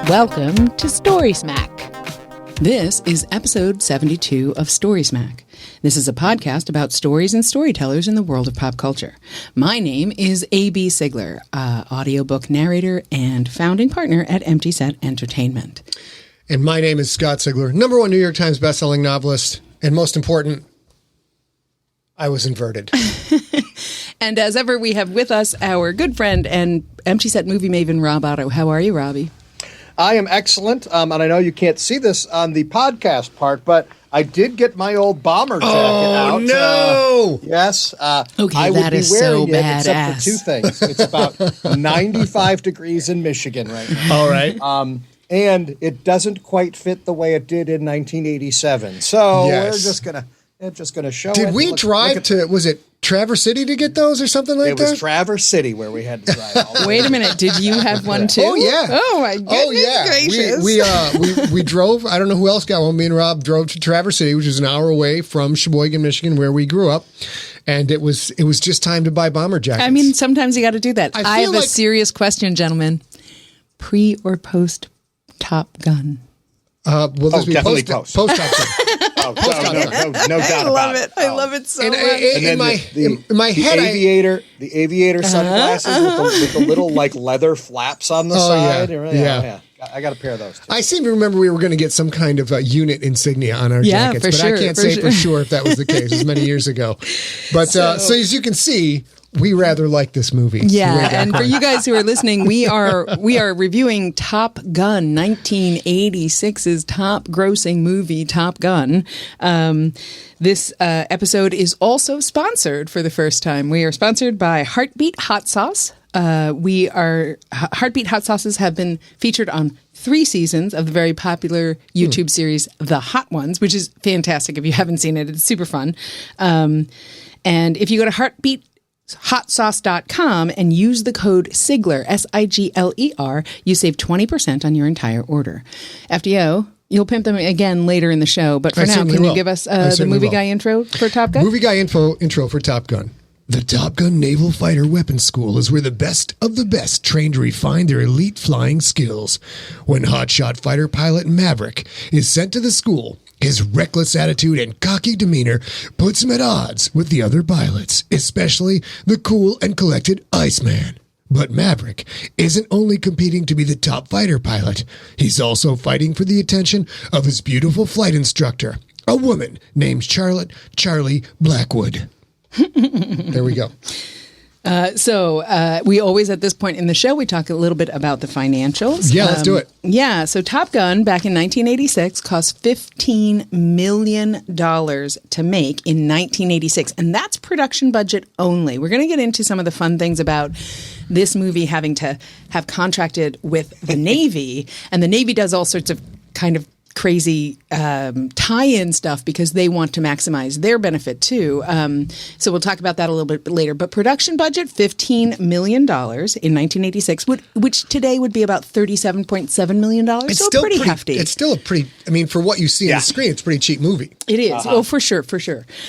Welcome to StorySmack. This is episode 72 of StorySmack. This is a podcast about stories and storytellers in the world of pop culture. My name is A.B. Sigler, audiobook narrator and founding partner at Empty Set Entertainment. And my name is Scott Sigler, #1 New York Times bestselling novelist, and most important, I was inverted. And as ever, we have with us our good friend and Empty Set movie maven, Rob Otto. How are you, Robbie? I am excellent, and I know you can't see this on the podcast part, but I did get my old bomber jacket out. Oh, no! Yes. Okay, I would that be is wearing so it except badass. for two things. It's about 95 degrees in Michigan right now. All right. And it doesn't quite fit the way it did in 1987. So Yes. we're just gonna show it. Did we Look drive at- to, was it Traverse City to get those or something like It that? was Traverse City where we had to drive all the way. Wait a minute. Did you have one too? Oh, yeah. Oh, my goodness gracious. We drove, I don't know who else got one. Me and Rob drove to Traverse City, which is an hour away from Sheboygan, Michigan, where we grew up. And it was just time to buy bomber jackets. I mean, sometimes you got to do that. I feel have a like- serious question, gentlemen. Pre or post Top Gun? will this be definitely post post. Top Gun? Oh, no doubt about it. I love it so And much. in my head, the aviator sunglasses with the little like leather flaps on the side. Yeah. I got a pair of those too. I seem to remember we were going to get some kind of unit insignia on our Yeah, jackets, for but sure, I can't for say sure. for sure if that was the case. It was many years ago. But so as you can see, we rather like this movie. Yeah, Way back and for when. you guys who are listening, we are reviewing Top Gun, 1986's top grossing movie, Top Gun. This episode is also sponsored for the first time. We are sponsored by Heartbeat Hot Sauce. Heartbeat Hot Sauces have been featured on 3 seasons of the very popular YouTube series, The Hot Ones, which is fantastic. If you haven't seen it, it's super fun. And if you go to heartbeathotsauce.com and use the code SIGLER, SIGLER, you save 20% on your entire order. FDØ, you'll pimp them again later in the show, but for I now, certainly can you will. give us I the certainly movie will. guy intro for Top Gun? Movie guy intro for Top Gun. The Top Gun Naval Fighter Weapons School is where the best of the best train to refine their elite flying skills. When hotshot fighter pilot Maverick is sent to the school, his reckless attitude and cocky demeanor puts him at odds with the other pilots, especially the cool and collected Iceman. But Maverick isn't only competing to be the top fighter pilot, he's also fighting for the attention of his beautiful flight instructor, a woman named Charlie Blackwood. There we go. So we always, at this point in the show, we talk a little bit about the financials. Yeah, let's do it. Yeah, so Top Gun back in 1986 cost $15 million to make in 1986, and that's production budget only. We're going to get into some of the fun things about this movie having to have contracted with the Navy, and the Navy does all sorts of kind of crazy tie-in stuff because they want to maximize their benefit too. So we'll talk about that a little bit later. But production budget, $15 million in 1986, which today would be about $37.7 million. So pretty hefty. It's still a pretty, I mean, for what you see on the screen, it's a pretty cheap movie. It is. Oh, for sure.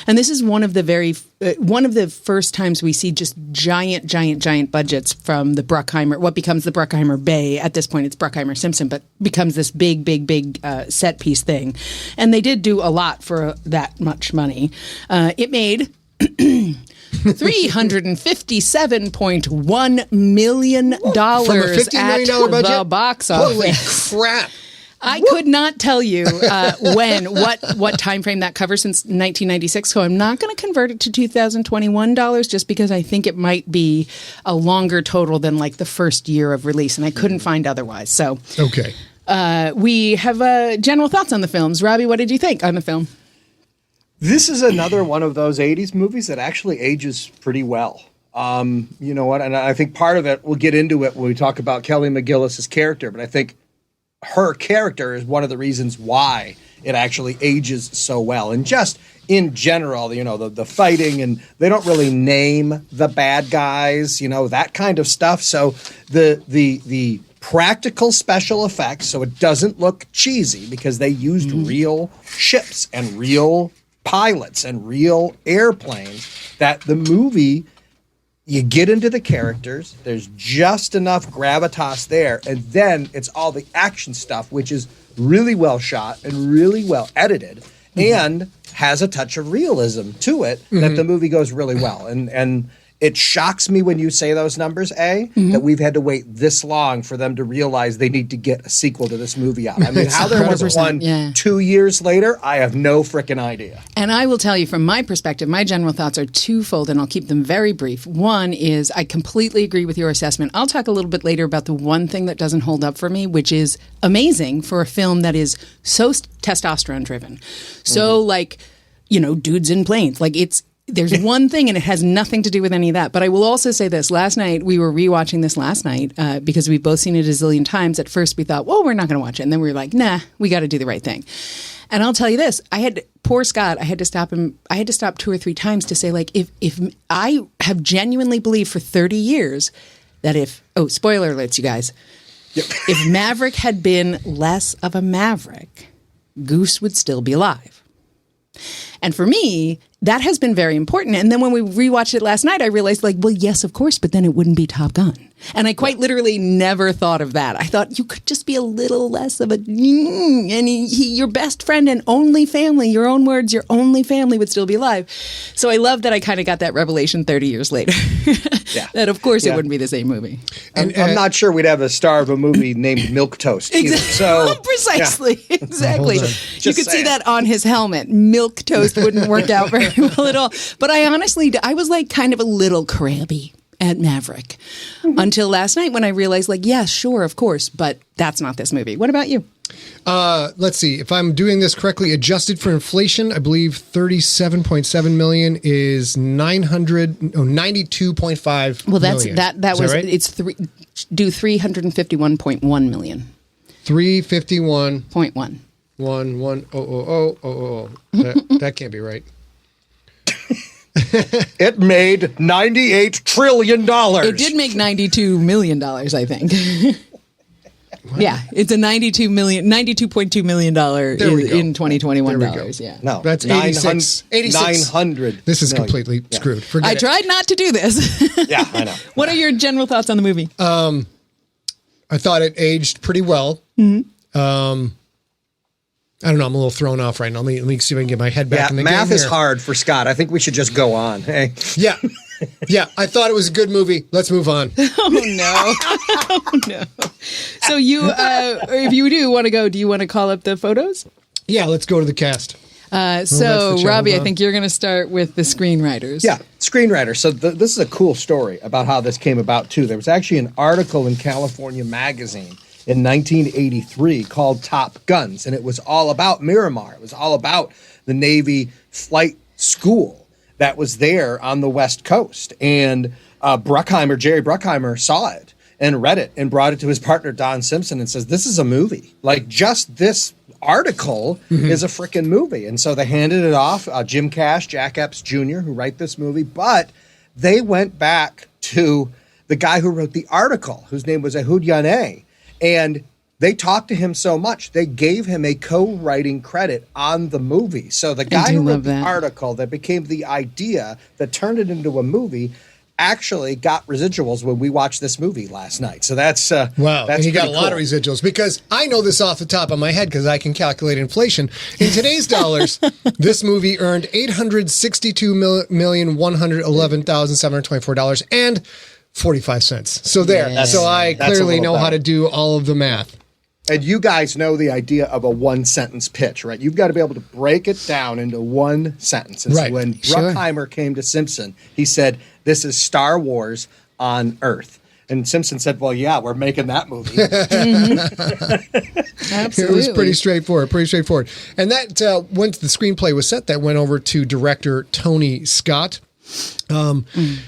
And this is one of the first times we see just giant budgets from the Bruckheimer, what becomes the Bruckheimer Bay. At this point, it's Bruckheimer Simpson, but becomes this big set piece thing. And they did do a lot for that much money. It made $357.1 million From a $15 million at budget? the box Holy office. crap. I could not tell you what time frame that covers since 1996, so I'm not going to convert it to 2021 dollars just because I think it might be a longer total than like the first year of release, and I couldn't find otherwise. So, Okay. we have general thoughts on the films. Robbie, what did you think on the film? This is another one of those 80s movies that actually ages pretty well. You know what? And I think part of it, we'll get into it when we talk about Kelly McGillis's character, but I think her character is one of the reasons why it actually ages so well. And just in general, you know, the fighting, and they don't really name the bad guys, you know, that kind of stuff. So the practical special effects, so it doesn't look cheesy because they used real ships and real pilots and real airplanes, that the movie you get into the characters, there's just enough gravitas there, and then it's all the action stuff, which is really well shot and really well edited, and has a touch of realism to it that the movie goes really well. And it shocks me when you say those numbers, that we've had to wait this long for them to realize they need to get a sequel to this movie out. I mean, how there wasn't one 2 years later, I have no freaking idea. And I will tell you from my perspective, my general thoughts are twofold, and I'll keep them very brief. One is I completely agree with your assessment. I'll talk a little bit later about the one thing that doesn't hold up for me, which is amazing for a film that is so testosterone driven. So like, you know, dudes in planes. Like there's one thing and it has nothing to do with any of that. But I will also say this. Last night, we were rewatching this last night because we've both seen it a zillion times. At first, we thought, well, we're not going to watch it. And then we were like, nah, we got to do the right thing. And I'll tell you this. Poor Scott, I had to stop him. I had to stop 2 or 3 times to say, like, if I have genuinely believed for 30 years that spoiler alerts, you guys, if Maverick had been less of a Maverick, Goose would still be alive. And for me, that has been very important. And then when we rewatched it last night, I realized, like, well, yes, of course, but then it wouldn't be Top Gun. And I quite literally never thought of that. I thought you could just be a little less of a, and your best friend and only family, your own words, your only family would still be alive. So I love that I kind of got that revelation 30 years later. That, of course, it wouldn't be the same movie. And I'm not sure we'd have a star of a movie named Milk Toast either. So precisely, exactly. You could see that on his helmet. Milk Toast wouldn't work out very well at all. But I was like kind of a little crabby at Maverick until last night when I realized, like, yeah, sure, of course, but that's not this movie. What about you? Let's see. If I'm doing this correctly, adjusted for inflation, I believe 37.7 million is 92.5 Well, that's million. that was right? It's 351.1 million. 351.1 1 That can't be right. It made $98 trillion. It did make $92 million, I think. Yeah, it's a $92.2 million in 2021 dollars. Yeah, no, that's 86. 900. This is completely screwed. Forget I tried not to do this. Yeah, I know. What are your general thoughts on the movie? I thought it aged pretty well. I don't know. I'm a little thrown off right now. Let me see if I can get my head back in the game. Math is hard for Scott. I think we should just go on. Hey. Yeah. I thought it was a good movie. Let's move on. Oh, no. Oh, no. So if you do want to go, do you want to call up the photos? Yeah, let's go to the cast. So, Robbie, I think you're going to start with the screenwriters. Yeah, screenwriters. So this is a cool story about how this came about, too. There was actually an article in California Magazine in 1983 called Top Guns, and it was all about Miramar. It was all about the Navy flight school that was there on the West Coast. And Jerry Bruckheimer saw it and read it and brought it to his partner, Don Simpson, and says, this is a movie. Like, just this article is a freaking movie. And so they handed it off. Jim Cash, Jack Epps Jr., who write this movie, but they went back to the guy who wrote the article, whose name was Ehud Yaneh. And they talked to him so much, they gave him a co-writing credit on the movie. So the guy who wrote the article that became the idea that turned it into a movie actually got residuals when we watched this movie last night. So that's wow. That's and he got a lot of residuals, because I know this off the top of my head because I can calculate inflation. In today's dollars, this movie earned $862,111,724.45. So there. Yeah. So I clearly know how to do all of the math. And you guys know the idea of a one-sentence pitch, right? You've got to be able to break it down into one sentence. And so when Bruckheimer came to Simpson, he said, this is Star Wars on Earth. And Simpson said, well, yeah, we're making that movie. Absolutely. It was pretty straightforward. And that, once the screenplay was set, that went over to director Tony Scott. Steven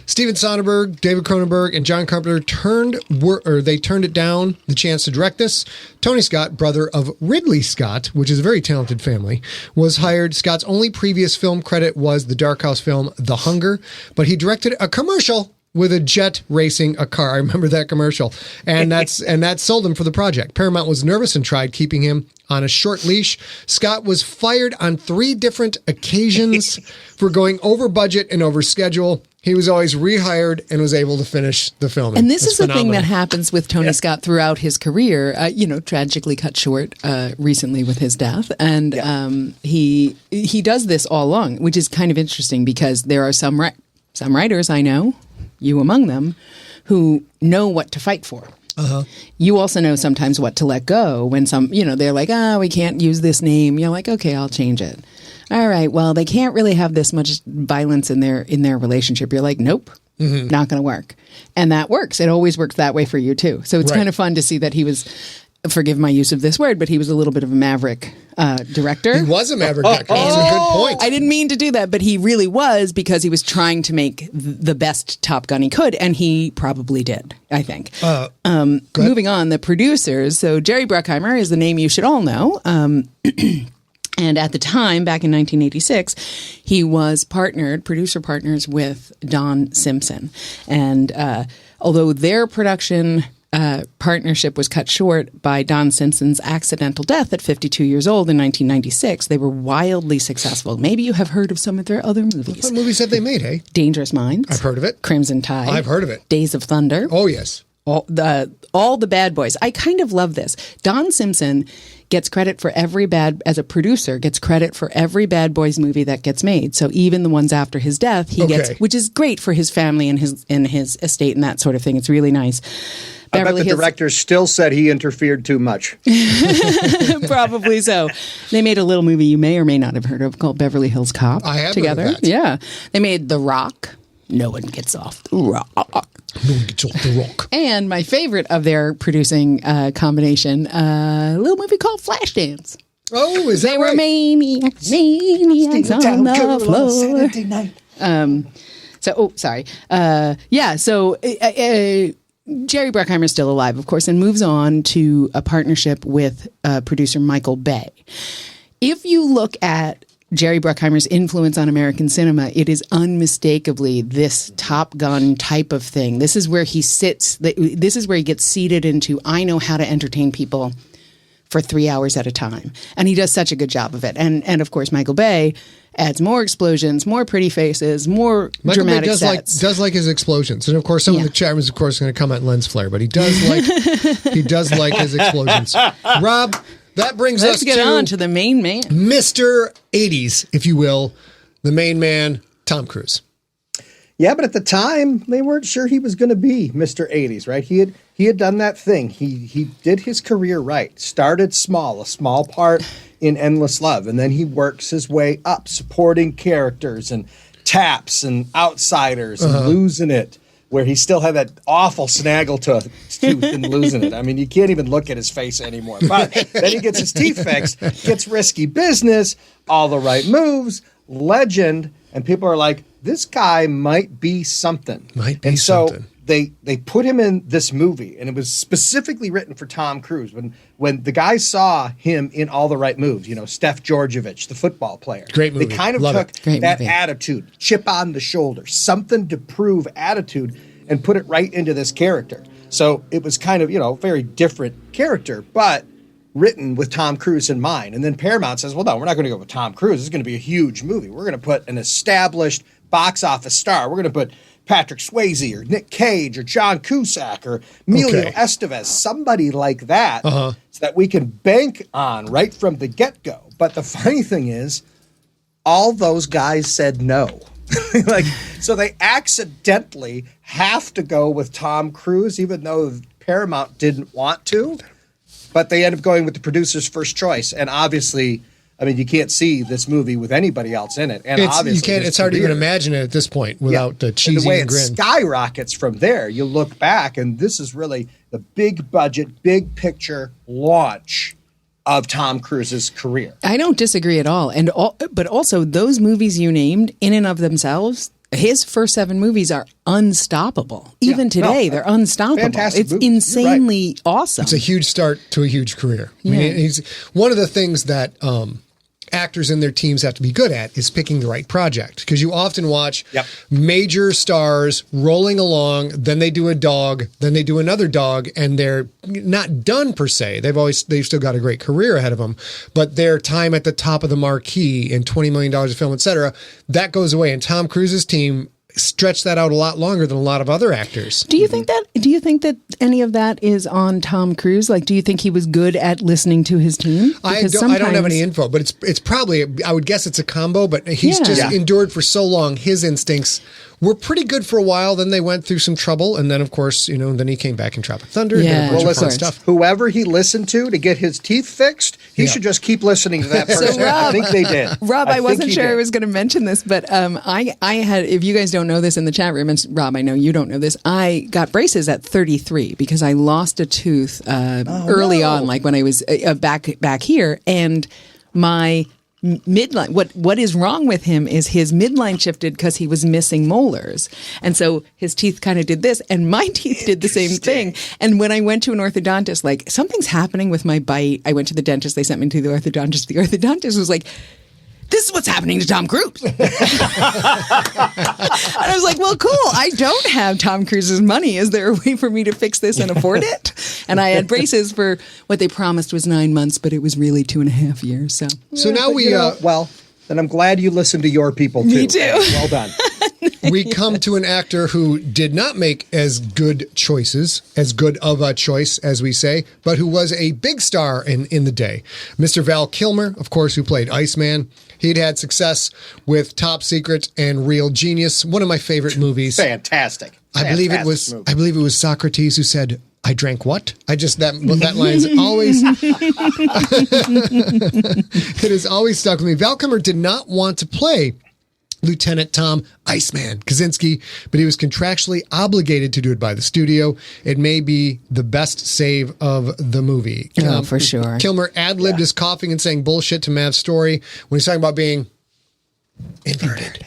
Soderbergh, David Cronenberg, and John Carpenter turned it down, the chance to direct this. Tony Scott, brother of Ridley Scott, which is a very talented family, was hired. Scott's only previous film credit was the Dark House film The Hunger, but he directed a commercial with a jet racing a car. I remember that commercial. And that sold him for the project. Paramount was nervous and tried keeping him on a short leash. Scott was fired on 3 different occasions for going over budget and over schedule. he was always rehired and was able to finish the filming. And this That's is the thing phenomenal. that happens with Tony Scott throughout his career, tragically cut short recently with his death. And he does this all along, which is kind of interesting because there are some writers I know, you among them, who know what to fight for. You also know sometimes what to let go when they're like, we can't use this name. You're like, okay, I'll change it. All right, well, they can't really have this much violence in their relationship. You're like, nope, not going to work. And that works. It always works that way for you, too. So it's kind of fun to see that he was, forgive my use of this word, but he was a little bit of a maverick director. He was a maverick director. That's a good point. I didn't mean to do that, but he really was because he was trying to make the best Top Gun he could, and he probably did, I think. Moving on, the producers. So Jerry Bruckheimer is the name you should all know. And at the time, back in 1986, he was producer partners with Don Simpson. And although their production partnership was cut short by Don Simpson's accidental death at 52 years old in 1996, they were wildly successful. Maybe you have heard of some of their other movies. What movies have they made, hey? Dangerous Minds. I've heard of it. Crimson Tide. I've heard of it. Days of Thunder. Oh, yes. All the bad boys. I kind of love this. Don Simpson gets credit for as a producer, gets credit for every Bad Boys movie that gets made. So even the ones after his death, he gets, which is great for his family and his estate and that sort of thing. It's really nice. I bet the director still said he interfered too much. Probably so. They made a little movie you may or may not have heard of called Beverly Hills Cop. I have together. heard of that. Yeah. They made The Rock. No one gets off the rock. No one gets off the rock. And my favorite of their producing combination, a little movie called Flashdance. Oh, is that They right? were maniacs on the floor. Jerry Bruckheimer's still alive, of course, and moves on to a partnership with producer Michael Bay. If you look at Jerry Bruckheimer's influence on American cinema, it is unmistakably this Top Gun type of thing. This is where he sits. This is where he gets seated into, I know how to entertain people for 3 hours at a time. And he does such a good job of it. And of course, Michael Bay adds more explosions, more pretty faces, more Michael dramatic Bay sets. does like his explosions. And of course, some of the chat rooms, of course, going to come at lens flare, but he does like his explosions. Rob, that brings us Let's get on to the main man. Mr. 80s, if you will, the main man, Tom Cruise. Yeah, but at the time, they weren't sure he was going to be Mr. 80s, right? He had done that thing. He did his career right. Started small, a small part in Endless Love, and then he works his way up, supporting characters and Taps and Outsiders and Losing It, where he still had that awful snaggle tooth and losing it. I mean, you can't even look at his face anymore. But then he gets his teeth fixed, gets Risky Business, All the Right Moves, Legend, and people are like, this guy might be something. And so they put him in this movie, and it was specifically written for Tom Cruise. When the guys saw him in All the Right Moves, Steph Georgievich, the football player. Great movie. They kind of Love took that attitude, chip on the shoulder, something to prove attitude, and put it right into this character. So it was kind of, a very different character, but written with Tom Cruise in mind. And then Paramount says, well, no, we're not going to go with Tom Cruise. This is going to be a huge movie. We're going to put an established box office star. We're going to put Patrick Swayze or Nick Cage or John Cusack or Emilio Estevez, somebody like that, so that we can bank on right from the get-go. But the funny thing is, all those guys said no. So they accidentally have to go with Tom Cruise, even though Paramount didn't want to. But they end up going with the producer's first choice. And obviously, I mean, you can't see this movie with anybody else in it. And obviously, you can't. It's hard to even imagine it at this point without the cheesy and the way and grin. It skyrockets from there. You look back, and this is really the big budget, big picture launch of Tom Cruise's career. I don't disagree at all. But also, those movies you named, in and of themselves, his first 7 movies are unstoppable. Even today, they're unstoppable. Fantastic It's movie. insanely awesome. It's a huge start to a huge career. I mean, he's one of the things that actors and their teams have to be good at is picking the right project, because you often watch major stars rolling along, then they do a dog, then they do another dog, and they're not done per se. They've still got a great career ahead of them, but their time at the top of the marquee and $20 million of film, etc., that goes away. And Tom Cruise's team stretched that out a lot longer than a lot of other actors. Do you think that any of that is on Tom Cruise? Like, do you think he was good at listening to his team? I don't have any info, but it's probably, I would guess it's a combo, but he's just endured for so long. His instincts were pretty good for a while. Then they went through some trouble. And then, of course, then he came back in Tropic Thunder. Yeah, and a bunch of fun stuff. Whoever he listened to get his teeth fixed, he should just keep listening to that person. So, Rob, I think they did. Rob, I wasn't sure I was going to mention this, but I had, if you guys don't know this in the chat room, and Rob, I know you don't know this, I got braces at 33 because I lost a tooth early on, like when I was back here, and my midline, what is wrong with him is his midline shifted because he was missing molars, and so his teeth kind of did this, and my teeth did the same thing. And when I went to an orthodontist, like, something's happening with my bite, I went to the dentist, they sent me to the orthodontist. The orthodontist was like, this is what's happening to Tom Cruise. And I was like, well, cool. I don't have Tom Cruise's money. Is there a way for me to fix this and afford it? And I had braces for what they promised was 9 months, but it was really 2.5 years. So now we, well, then I'm glad you listened to your people too. Me too. Well done. We come to an actor who did not make as good of a choice as we say, but who was a big star in the day. Mr. Val Kilmer, of course, who played Iceman. He'd had success with Top Secret and Real Genius, one of my favorite movies. Fantastic. I believe it was Socrates who said, "I drank what?" That line's always it has always stuck with me. Val Kilmer did not want to play Lieutenant Tom Iceman Kaczynski, but he was contractually obligated to do it by the studio. It may be the best save of the movie. Oh, for sure. Kilmer ad-libbed his coughing and saying bullshit to Mav's story when he's talking about being inverted.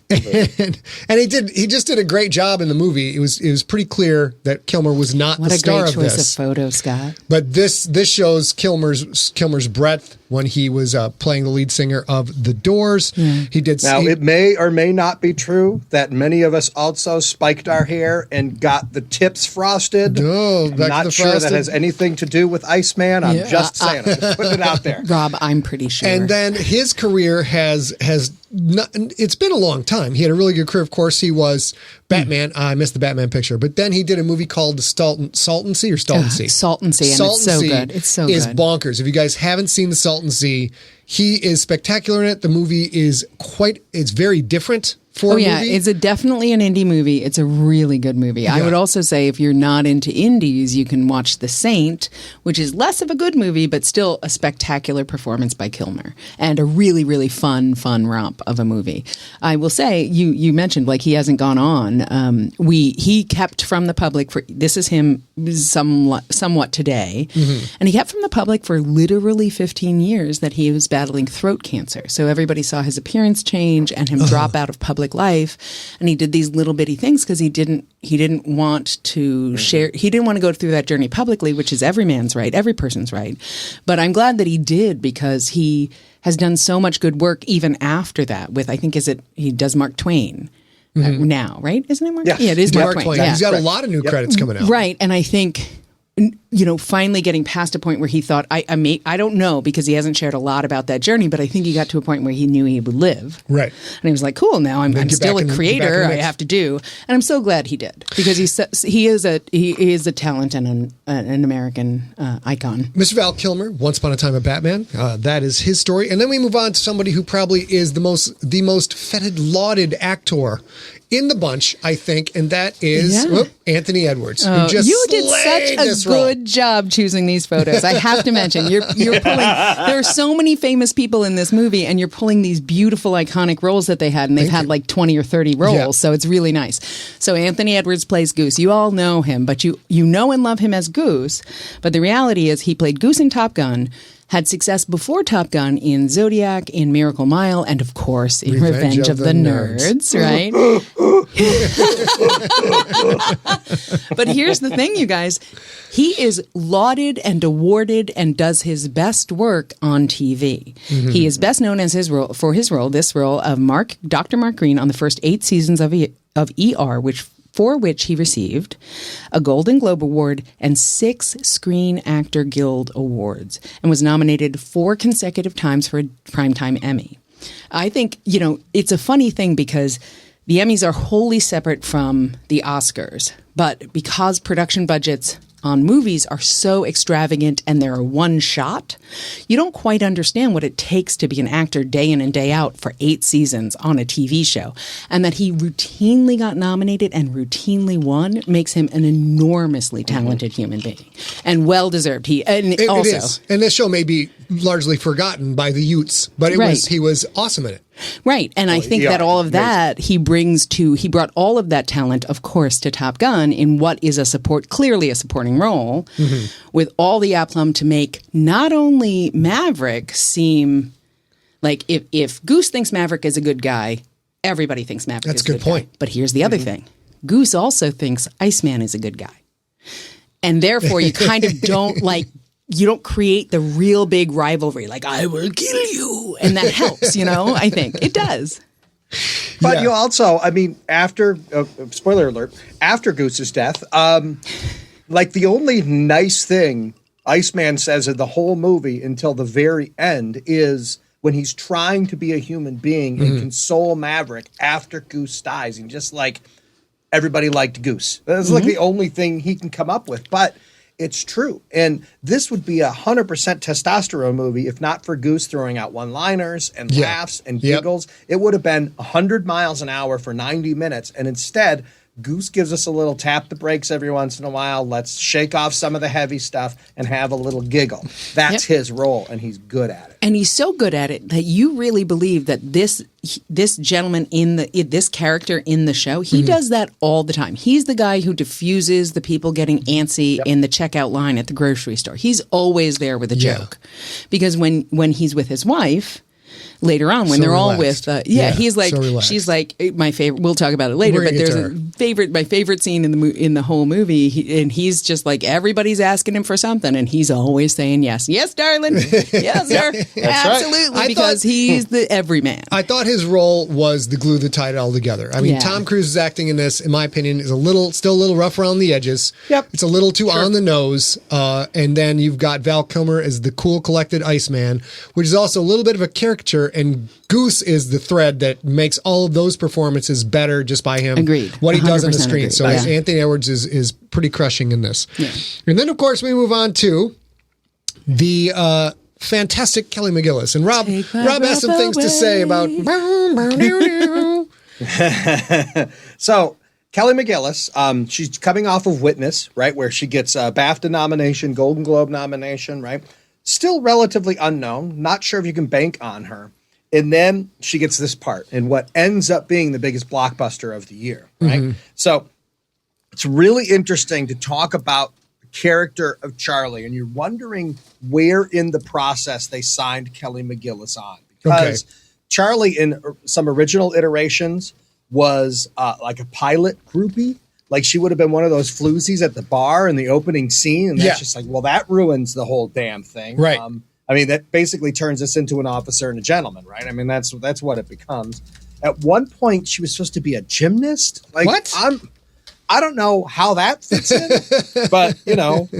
And he just did a great job in the movie. It was pretty clear that Kilmer was not the star of this. What a great choice of photo, Scott. But this shows Kilmer's breadth when he was playing the lead singer of The Doors. Yeah. It may or may not be true that many of us also spiked our hair and got the tips frosted. I'm not sure that has anything to do with Iceman. I'm just saying. I'm just putting it out there. Rob, I'm pretty sure. And then his career has not, it's been a long time. He had a really good career. Of course, he was Batman. I missed the Batman picture. But then he did a movie called Salton Sea. And it's so good. It's so good. It's bonkers. If you guys haven't seen the Salton Sea, he is spectacular in it. The movie is it's very different for a movie. It's definitely an indie movie. It's a really good movie. Yeah. I would also say if you're not into indies, you can watch The Saint, which is less of a good movie, but still a spectacular performance by Kilmer and a really, really fun romp of a movie. I will say, you mentioned like he hasn't gone on. He kept from the public this is him somewhat today, and he kept from the public for literally 15 years that he was battling throat cancer. So everybody saw his appearance change and him drop out of public life, and he did these little bitty things because he didn't want to share. He didn't want to go through that journey publicly, which is every man's right, every person's right. But I'm glad that he did because he has done so much good work even after that. With he does Mark Twain now, right? Isn't it Mark? Yeah, it is Mark Twain. Yeah. He's got a lot of new credits coming out, right? And I think, finally getting past a point where he thought, I don't know, because he hasn't shared a lot about that journey, but I think he got to a point where he knew he would live. Right. And he was like, cool, now I'm still a creator, I have to do. And I'm so glad he did, because he is a talent and an American icon. Mr. Val Kilmer, Once Upon a Time a Batman. That is his story. And then we move on to somebody who probably is the most feted, lauded actor in the bunch, I think, and that is Anthony Edwards. Who just you did such a good job choosing these photos. I have to mention, you're pulling. There are so many famous people in this movie, and you're pulling these beautiful, iconic roles that they had, and they've had like 20 or 30 roles, so it's really nice. So Anthony Edwards plays Goose. You all know him, but you know and love him as Goose. But the reality is, he played Goose in Top Gun. Had success before Top Gun in Zodiac, in Miracle Mile, and of course in Revenge of the Nerds, right? But here's the thing, you guys. He is lauded and awarded and does his best work on TV. He is best known as this role of Dr. Mark Green on the first 8 seasons of ER, for which he received a Golden Globe Award and 6 Screen Actor Guild Awards, and was nominated 4 consecutive times for a Primetime Emmy. I think, it's a funny thing because The Emmys are wholly separate from the Oscars, but because production budgets on movies are so extravagant and they're one shot, you don't quite understand what it takes to be an actor day in and day out for 8 seasons on a TV show. And that he routinely got nominated and routinely won makes him an enormously talented human being and well-deserved. It is. And this show may be largely forgotten by the Utes, but he was awesome in it. Right. And I think that all of that he brought all of that talent, of course, to Top Gun in what is clearly a supporting role with all the aplomb to make not only Maverick seem like if Goose thinks Maverick is a good guy, everybody thinks Maverick is a good point. Guy. But here's the other thing. Goose also thinks Iceman is a good guy. And therefore you kind of don't you don't create the real big rivalry, like, I will kill you. And that helps, I think. It does. But you also, after, spoiler alert, after Goose's death, the only nice thing Iceman says in the whole movie until the very end is when he's trying to be a human being and console Maverick after Goose dies. And just everybody liked Goose. That's the only thing he can come up with. But it's true. And this would be 100% testosterone movie if not for Goose throwing out one-liners and laughs and giggles. It would have been 100 miles an hour for 90 minutes. And instead, Goose gives us a little tap the brakes every once in a while. Let's shake off some of the heavy stuff and have a little giggle. That's his role, and he's good at it. And he's so good at it that you really believe that this gentleman this character in the show, he does that all the time. He's the guy who diffuses the people getting antsy in the checkout line at the grocery store. He's always there with a joke. Because when he's with his wife, later on when they're all with he's like she's like my favorite, we'll talk about it later, but there's my favorite scene in the whole movie, and he's just like, everybody's asking him for something and he's always saying yes darling, yes sir, absolutely, right. Because he's the everyman. I thought his role was the glue that tied it all together. Tom Cruise's acting in this, in my opinion, is still a little rough around the edges. It's a little too on the nose, and then you've got Val Kilmer as the cool, collected Iceman, which is also a little bit of a caricature. And Goose is the thread that makes all of those performances better just by him. Agreed. What he does on the screen. So Anthony Edwards is pretty crushing in this. Yeah. And then, of course, we move on to the fantastic Kelly McGillis. And Rob has some things to say about... So, Kelly McGillis, she's coming off of Witness, right, where she gets a BAFTA nomination, Golden Globe nomination, right? Still relatively unknown. Not sure if you can bank on her. And then she gets this part in what ends up being the biggest blockbuster of the year, right? So it's really interesting to talk about the character of Charlie, and you're wondering where in the process they signed Kelly McGillis on. Because Charlie, in some original iterations, was like a pilot groupie. Like, she would have been one of those floozies at the bar in the opening scene. And that's just like, well, that ruins the whole damn thing. Right. That basically turns us into an officer and a gentleman, right? that's what it becomes. At one point, she was supposed to be a gymnast. Like, what? I don't know how that fits in. But,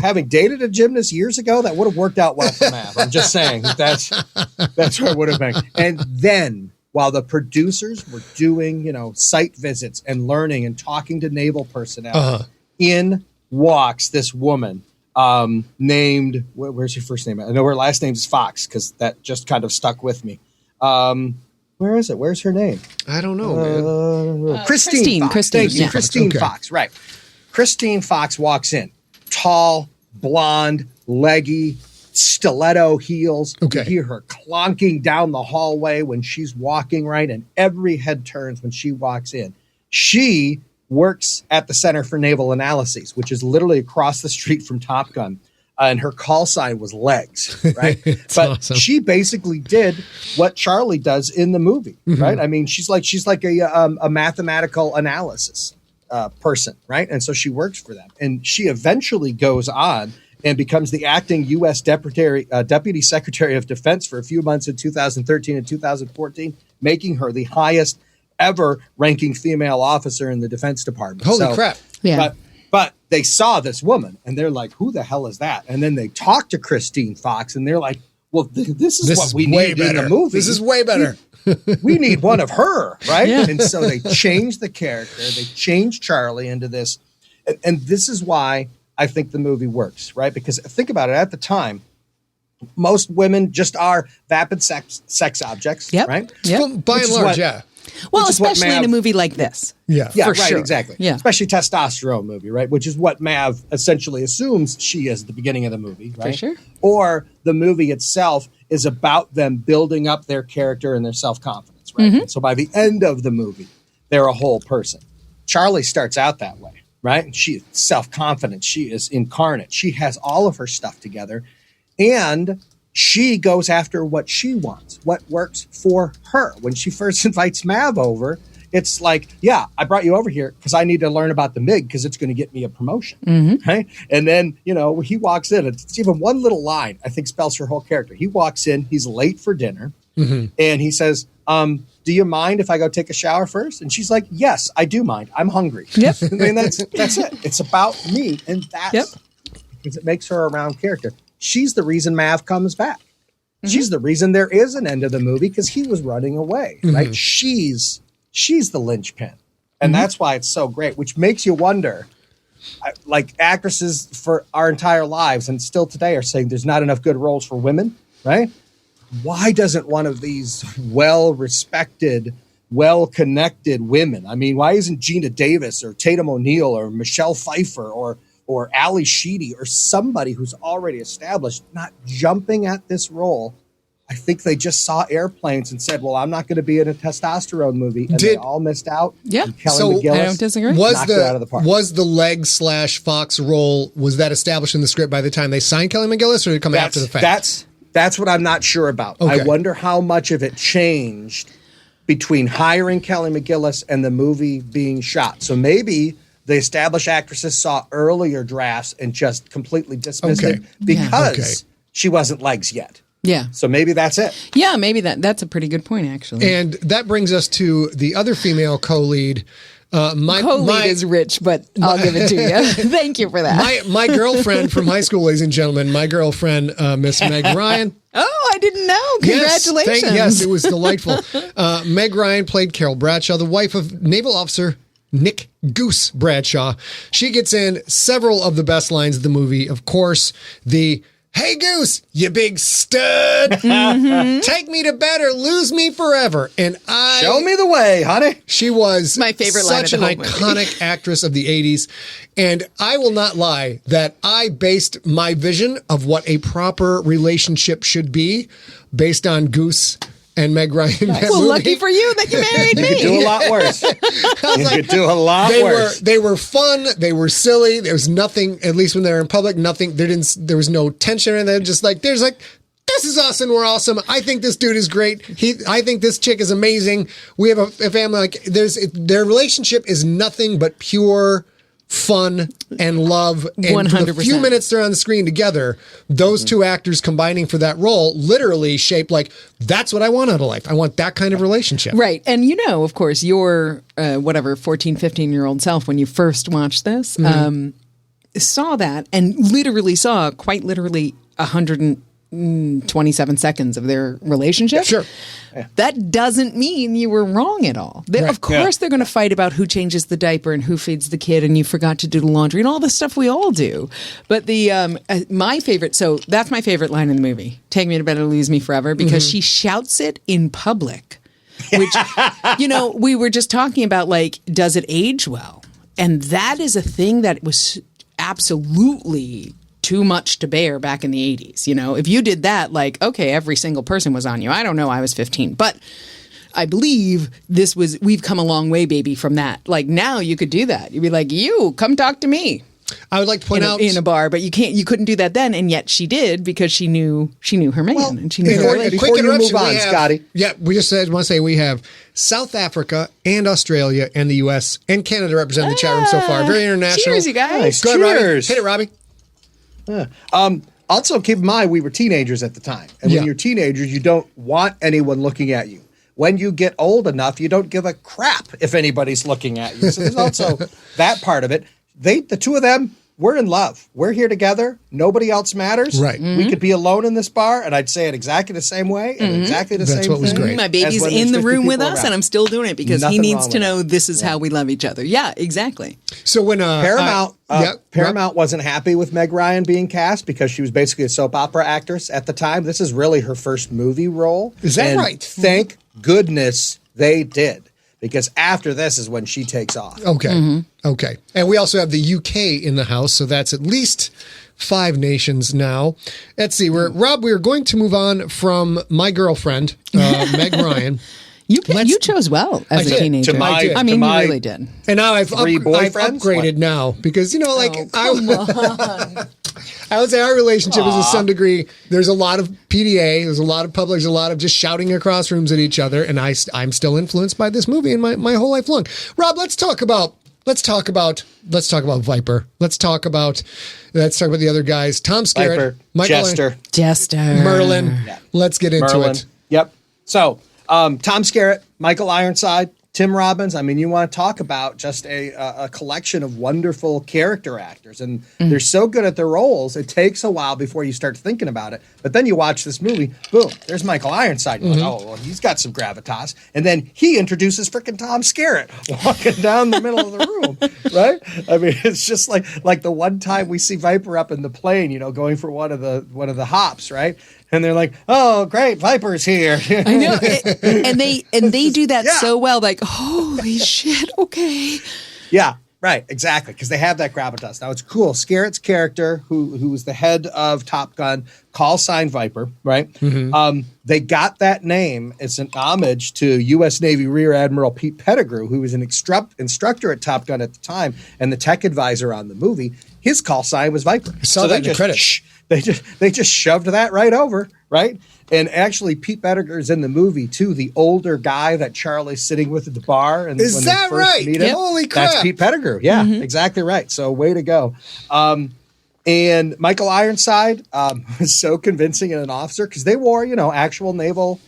having dated a gymnast years ago, that would have worked out well for Mav. I'm just saying that's where it would have been. And then, while the producers were doing, site visits and learning and talking to naval personnel, in walks this woman named, where's her first name? I know her last name is Fox because that just kind of stuck with me. Where is it? Where's her name? I don't know, man. Christine Fox. Thank you. Yeah. Christine Fox, right. Christine Fox walks in. Tall, blonde, leggy, stiletto heels. You hear her clonking down the hallway when she's walking, right? And every head turns when she walks in. She works at the Center for Naval Analyses, which is literally across the street from Top Gun. And her call sign was legs, right? But awesome. She basically did what Charlie does in the movie, right? She's like a mathematical analysis person, right? And so she works for them. And she eventually goes on and becomes the acting U.S. Deputy Secretary of Defense for a few months in 2013 and 2014, making her the highest ever ranking female officer in the Defense Department. Holy crap. Yeah. But they saw this woman and they're like, who the hell is that? And then they talk to Christine Fox and they're like, well, this is what we way need better. in a movie. This is way better. We need one of her, right? Yeah. And so they changed the character. They changed Charlie into this. And this is why I think the movie works, right? Because think about it. At the time, most women just are vapid sex objects, Yep. right? Yep. Well, by and large, yeah. Well, Which is what especially in a Mav- movie like this. Yeah. Yeah, For right, sure. exactly. Yeah. Especially testosterone movie, right? Which is what Mav essentially assumes she is at the beginning of the movie, right? sure. Or the movie itself is about them building up their character and their self-confidence, right? And so by the end of the movie, they're a whole person. Charlie starts out that way, right? She's self-confident. She is incarnate. She has all of her stuff together. And she goes after what she wants, what works for her. When she first invites Mav over, it's like, yeah, I brought you over here because I need to learn about the MIG because it's going to get me a promotion. Right? And then, he walks in. It's even one little line, I think, spells her whole character. He walks in. He's late for dinner. And he says, do you mind if I go take a shower first? And she's like, yes, I do mind. I'm hungry. Yep. I mean, that's it. It's about me. And that's because it makes her a round character. She's the reason Mav comes back. She's the reason there is an end of the movie because he was running away, right? She's the linchpin. And that's why it's so great, which makes you wonder, like actresses for our entire lives and still today are saying there's not enough good roles for women, right? Why doesn't one of these well-respected, well-connected women, I mean, why isn't Gina Davis or Tatum O'Neal or Michelle Pfeiffer or Ali Sheedy or somebody who's already established not jumping at this role? I think they just saw Airplanes and said, well, I'm not going to be in a testosterone movie. And they all missed out. Yeah. And Kelly So, McGillis I don't disagree. knocked it out of the park. Was the leg/Fox role, was that established in the script by the time they signed Kelly McGillis, or did it come after the fact? That's what I'm not sure about. Okay. I wonder how much of it changed between hiring Kelly McGillis and the movie being shot. So maybe the established actresses saw earlier drafts and just completely dismissed it because she wasn't legs yet. Yeah. So maybe that's it. Yeah, maybe that's a pretty good point, actually. And that brings us to the other female co-lead. Co-lead is rich, but I'll give it to you. Thank you for that. My girlfriend from high school, ladies and gentlemen, my girlfriend, Miss Meg Ryan. Oh, I didn't know. Congratulations. Yes, it was delightful. Meg Ryan played Carol Bradshaw, the wife of Naval Officer Nick Goose Bradshaw. She gets in several of the best lines of the movie. Of course, the "Hey Goose, you big stud, take me to bed or lose me forever." And Show me the way, honey. She was My favorite line of such the an whole iconic actress of the 80s. And I will not lie that I based my vision of what a proper relationship should be based on Goose and Meg Ryan. in that Well, movie. lucky for you that you married You could do a lot worse. You could do a lot worse. They were fun. They were silly. There was nothing, at least when they were in public, there was no tension in them. Just like, this is us and we're awesome. I think this dude is great. I think this chick is amazing. We have a family. Like their relationship is nothing but pure fun and love. And 100%. the few minutes they're on the screen together, those two actors combining for that role literally shaped like, that's what I want out of life. I want that kind of relationship. Right. And of course, your 14, 15-year-old self, when you first watched this, saw that and literally saw quite literally 127 seconds of their relationship. Sure. That doesn't mean you were wrong at all. Right. Of course, they're going to fight about who changes the diaper and who feeds the kid, and you forgot to do the laundry and all the stuff we all do. But my favorite, so that's my favorite line in the movie: "Take me to bed or lose me forever," because she shouts it in public. Which, we were just talking about, like, does it age well? And that is a thing that was absolutely too much to bear back in the 80s. If you did that, like, okay, every single person was on you. I don't know. I was 15, but I believe we've come a long way, baby, from that. Like, now you could do that. You'd be like, you come talk to me. I would like to point out in a bar, but you couldn't do that then, and yet she did because she knew her man and she knew her relationship. Before you move on, Scotty. Yeah, we just want to say we have South Africa and Australia and the U.S. and Canada represent the chat room so far. Very international. Cheers, you guys. Nice. Go ahead, Robbie. Cheers. Hit it, Robbie. Also, keep in mind, we were teenagers at the time. And when you're teenagers, you don't want anyone looking at you. When you get old enough, you don't give a crap if anybody's looking at you. So there's also that part of it. The two of them we're in love. We're here together. Nobody else matters. Right. We could be alone in this bar, and I'd say it exactly the same way and exactly the That's same what was thing. great. My as baby's when there's in the 50 room with people us, around. and I'm still doing it because Nothing he needs wrong to with know that. this is how we love each other. Yeah, exactly. So when Paramount wasn't happy with Meg Ryan being cast because she was basically a soap opera actress at the time. This is really her first movie role. Is that And right? Thank goodness they did, because after this is when she takes off. Okay. Okay. And we also have the UK in the house, so that's at least 5 nations now. Let's see. We're going to move on from my girlfriend, Meg Ryan. You chose well as I a did. teenager. To my- I mean, to my- you really did. And now I've 3 boyfriends? upgraded now because, Come on. I would say our relationship is to some degree, there's a lot of PDA, there's a lot of public, there's a lot of just shouting across rooms at each other. And I'm still influenced by this movie and my whole life long. Rob, let's talk about Viper. Let's talk about the other guys. Tom Skerritt, Viper, Michael Jester. Merlin. Yeah. Let's get into Merlin. it. Yep. So Tom Skerritt, Michael Ironside, Tim Robbins. I mean, you want to talk about just a collection of wonderful character actors, and they're so good at their roles. It takes a while before you start thinking about it, but then you watch this movie. Boom! There's Michael Ironside. You're like, oh, well, he's got some gravitas, and then he introduces frickin' Tom Skerritt walking down the middle of the room, right? I mean, it's just like the one time we see Viper up in the plane, going for one of the hops, right? And they're like, "Oh, great, Viper's here!" I know, and they do that Yeah. so well. Like, holy shit! Okay, Yeah, right, exactly, because they have that gravitas. Now it's cool. Skerritt's character, who was the head of Top Gun, call sign Viper, right? They got that name as an homage to U.S. Navy Rear Admiral Pete Pettigrew, who was an instructor at Top Gun at the time and the tech advisor on the movie. His call sign was Viper. I saw that in the credits. They just shoved that right over, right? And actually, Pete Pettigrew's in the movie too. The older guy that Charlie's sitting with at the bar, and Is when that they first right? meet him, Yep. Holy crap. That's Pete Pettigrew. Yeah, exactly right. So way to go. And Michael Ironside was so convincing as an officer because they wore, actual naval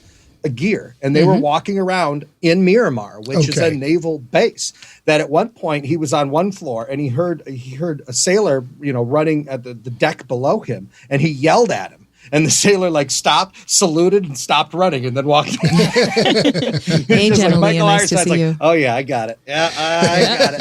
gear, and they were walking around in Miramar, which is a naval base. That at one point he was on one floor and he heard a sailor, running at the deck below him, and he yelled at him. And the sailor stopped, saluted, and stopped running, and then walked away. hey, Just gentlemen, Michael nice to Ironside's see you. oh yeah, I got it. Yeah, I got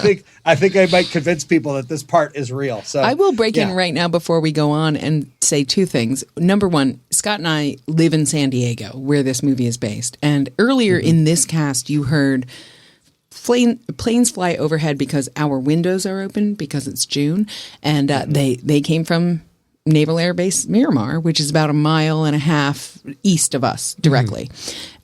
it. I think I might convince people that this part is real. So I will break in right now before we go on and say 2 things. Number one, Scott and I live in San Diego, where this movie is based. And earlier in this cast, you heard planes fly overhead because our windows are open because it's June. And they came from Naval Air Base Miramar, which is about 1.5 miles east of us directly.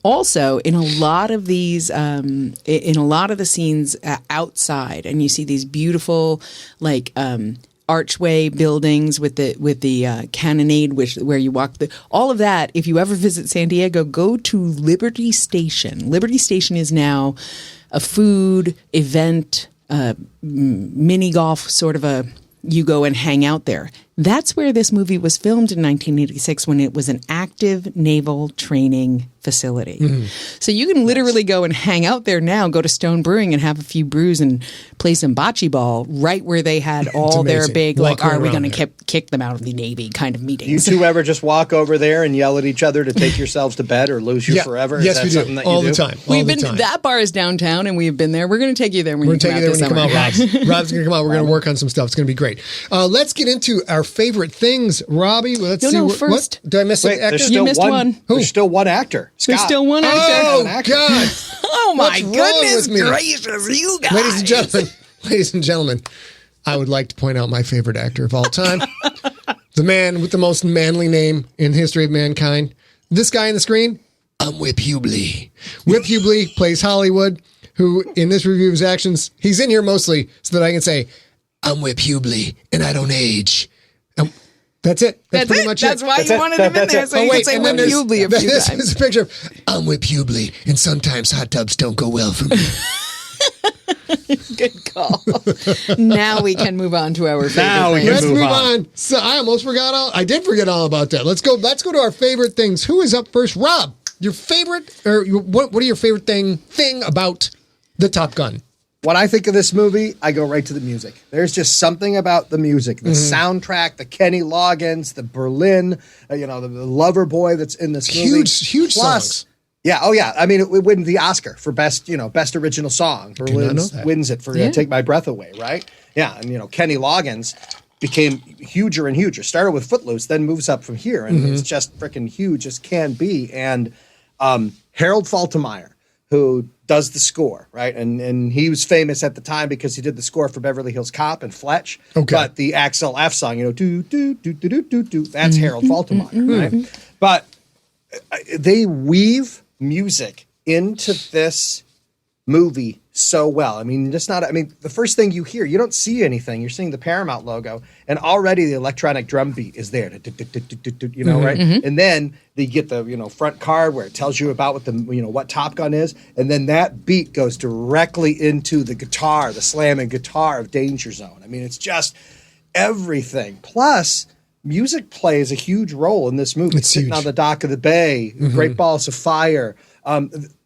Also, in a lot of these, in a lot of the scenes outside, and you see these beautiful archway buildings with the cannonade, where you walk. All of that. If you ever visit San Diego, go to Liberty Station. Liberty Station is now a food event, mini golf sort of a. You go and hang out there. That's where this movie was filmed in 1986 when it was an active naval training facility. So you can literally go and hang out there now, go to Stone Brewing and have a few brews and play some bocce ball right where they had all their amazing. big, Walking are we around going to kick them out of the Navy kind of You meetings. two ever just walk over there and yell at each other to take yourselves to bed or lose you Yeah. forever? Yes, Is that we something do. that you All do? the time. We've All the been time. that bar is downtown and we've been there. We're going to take you there when We're you going to come take you out there when you this come out, summer. Rob. Rob's going to come out. We're going to work on some stuff. It's going to be great. Let's get into our favorite things, Robbie. Let's see. First. What? Did I miss Wait, an actor? there's still missed one. There's still one actor. There's Scott. still one actor. Oh, An actor. God. Oh my What's wrong goodness with me? gracious, you guys. Ladies and gentlemen, I would like to point out my favorite actor of all time. The man with the most manly name in the history of mankind. This guy on the screen, I'm Whip Hubley. Whip Hubley plays Hollywood, who in this review of his actions, he's in here mostly so that I can say, I'm Whip Hubley and I don't age. That's it. That's pretty much That's it. why That's you it. wanted him in That's there, it. so you could say and then Whip there's- Hubley a few this times. is a picture of, I'm Whip Hubley, and sometimes hot tubs don't go well for me. Good call. Now we can move on to our favorite Now we things. can Let's move move on. on. So I almost forgot I did forget all about that. Let's go to our favorite things. Who is up first? Rob, your favorite, what are your favorite thing about the Top Gun? when I think of this movie, I go right to the music. There's just something about the music, the soundtrack, the Kenny Loggins, the Berlin, the lover boy that's in this movie. Huge songs. Yeah. Oh, yeah. I mean, it wins the Oscar for best original song. Berlin wins it for Take My Breath Away, right? Yeah. And, Kenny Loggins became huger and huger. Started with Footloose, then moves up from here. And it's just freaking huge as can be. And Harold Faltermeyer, who does the score, right? And he was famous at the time because he did the score for Beverly Hills Cop and Fletch. Okay. But the Axel F song, do, do, do, do, do, do, do, that's Harold Faltermeyer, right? But they weave music into this movie so well. I mean, the first thing you hear, you don't see anything. You're seeing the Paramount logo, and already the electronic drum beat is there. Right? And then they get the front card where it tells you about what Top Gun is, and then that beat goes directly into the guitar, the slamming guitar of Danger Zone. I mean, it's just everything. Plus, music plays a huge role in this movie. It's Sitting huge. on the Dock of the Bay, Great Balls of Fire.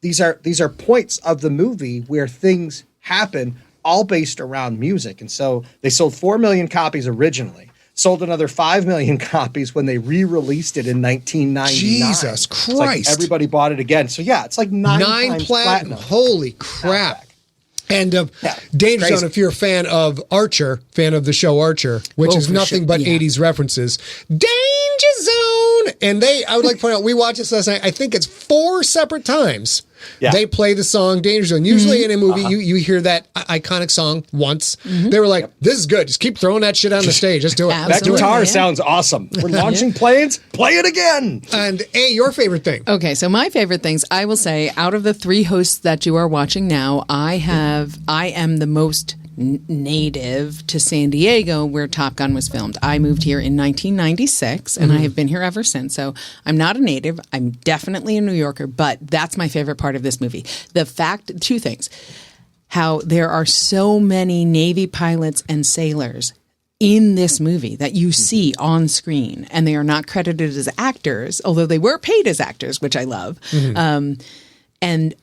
These are points of the movie where things happen, all based around music. And so they sold 4 million copies originally, sold another 5 million copies when they re-released it in 1999. Jesus Christ. It's like everybody bought it again. So yeah, it's like nine times platinum. Holy crap. And Danger Zone, if you're a fan of the show Archer, which is nothing but 80s references, Danger Zone! And I would like to point out, we watched this last night, I think it's 4 separate times. Yeah. They play the song Danger Zone. Usually in a movie, you hear that iconic song once. They were like, this is good. Just keep throwing that shit on the stage. Just do it. That guitar sounds awesome. We're launching planes. Play it again. And your favorite thing? Okay, so my favorite things, I will say, out of the 3 hosts that you are watching now, I am the most native to San Diego, where Top Gun was filmed. I moved here in 1996, and I have been here ever since. So I'm not a native. I'm definitely a New Yorker, but that's my favorite part of this movie. The fact, 2 things. How there are so many Navy pilots and sailors in this movie that you see on screen, and they are not credited as actors, although they were paid as actors, which I love. And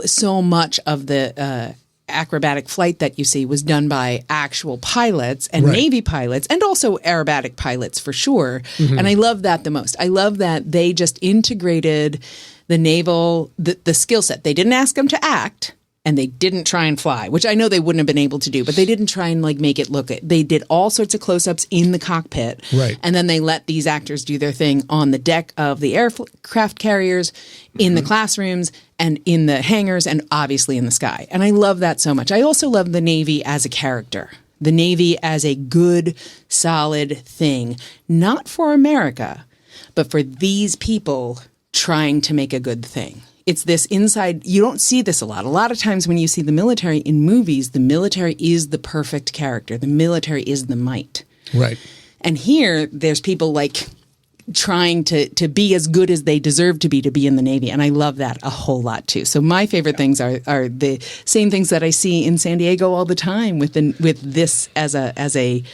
so much of the acrobatic flight that you see was done by actual pilots and Navy pilots, and also aerobatic pilots for sure. And I love that the most. I love that they just integrated the naval, the skill set. They didn't ask them to act, and they didn't try and fly, which I know they wouldn't have been able to do, but they didn't try and make it look. They did all sorts of close-ups in the cockpit, and then they let these actors do their thing on the deck of the aircraft carriers, in the classrooms, and in the hangars, and obviously in the sky. And I love that so much. I also love the Navy as a character, the Navy as a good, solid thing, not for America, but for these people trying to make a good thing. It's this inside, you don't see this a lot. A lot of times when you see the military in movies, the military is the perfect character. The military is the might. Right. And here, there's people trying to be as good as they deserve to be in the Navy. And I love that a whole lot too. So my favorite things are the same things that I see in San Diego all the time with this as a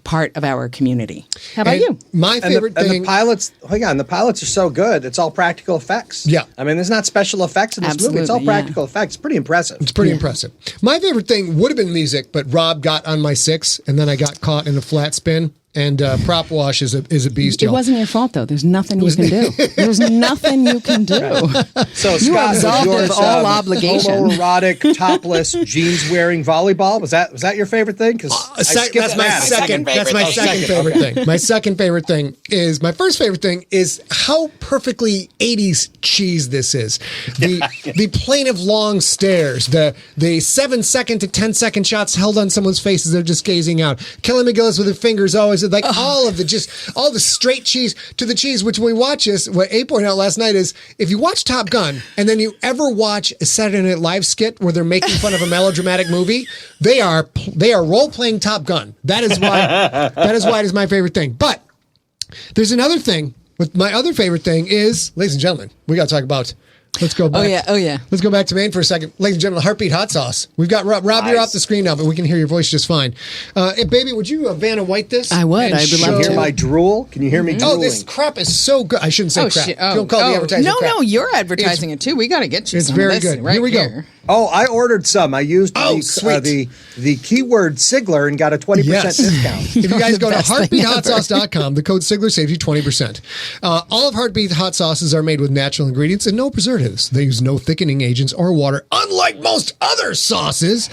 part of our community. How about you? My favorite thing. And the pilots are so good. It's all practical effects. Yeah. I mean, there's not special effects in this movie. It's all practical effects. It's pretty impressive. It's pretty impressive. My favorite thing would have been music, but Rob got on my 6, and then I got caught in a flat spin. And prop wash is a beast, y'all. It wasn't your fault, though. There's nothing you can do. There's nothing you can do. So, you Scott, are absolved of all obligation. Homoerotic, topless, jeans-wearing volleyball. Was that your favorite thing? Because that's my second favorite thing. My second favorite thing is, my first favorite thing is how perfectly 80s cheese this is. The plaintive long stares, the 7-second to 10-second shots held on someone's faces, they're just gazing out. Kelly McGillis with her fingers always all the straight cheese to the cheese, which when we watch this, what A pointed out last night is, if you watch Top Gun and then you ever watch a Saturday Night Live skit where they're making fun of a melodramatic movie, they are role-playing Top Gun. That is why it is my favorite thing. But there's another thing. My other favorite thing is, ladies and gentlemen, we got to talk about. Let's go back. Oh yeah. Let's go back to Maine for a second. Ladies and gentlemen, Heartbeat Hot Sauce. We've got Rob. Nice. You're off the screen now, but we can hear your voice just fine. Hey, baby, would you Vanna White this? I would. I'd love to. Can you hear my drool? Can you hear me drooling? Oh, this crap is so good. I shouldn't say crap. Don't call the advertising crap. No, you're advertising it too. We got to get you. It's some very of this good. Right here we go. Oh, I ordered some. I used the keyword Sigler and got a 20% discount. If you guys go to heartbeathotsauce.com, the code Sigler saves you 20%. All of Heartbeat hot sauces are made with natural ingredients and no preservatives. They use no thickening agents or water, unlike most other sauces.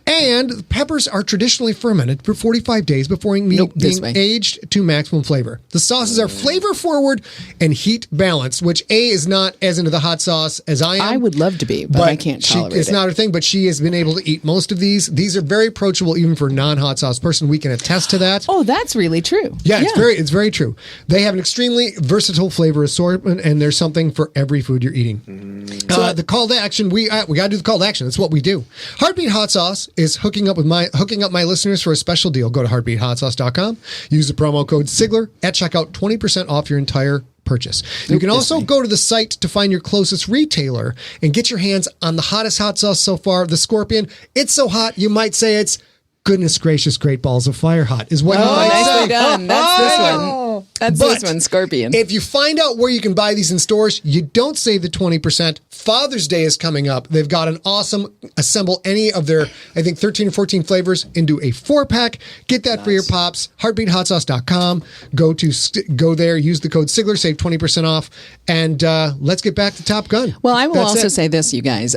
And peppers are traditionally fermented for 45 days before being aged to maximum flavor. The sauces are flavor forward and heat balanced, which is not as into the hot sauce as I am. I would love to be, but I can't tolerate it. It's not her thing, but she has been able to eat most of these. These are very approachable even for a non-hot sauce person. We can attest to that. Oh, that's really true. Yeah, it's very true. They have an extremely versatile flavor assortment, and there's something for every food you're eating. The call to action, we got to do the call to action. That's what we do. Heartbeat Hot Sauce is hooking up my listeners for a special deal. Go to heartbeathotsauce.com. Use the promo code Sigler at checkout, 20% off your entire purchase. You can also go to the site to find your closest retailer and get your hands on the hottest hot sauce so far, the Scorpion. It's so hot, you might say it's goodness gracious, great balls of fire hot is what you might say. Nicely done. That's this one. That's this one, Scorpion. If you find out where you can buy these in stores, you don't save the 20%. Father's Day is coming up. They've got an awesome assemble any of their, I think, 13 or 14 flavors into a 4-pack. Get that for your pops. HeartbeatHotSauce.com. Go there, use the code Sigler, save 20% off, and let's get back to Top Gun. Well, I will also say this, you guys.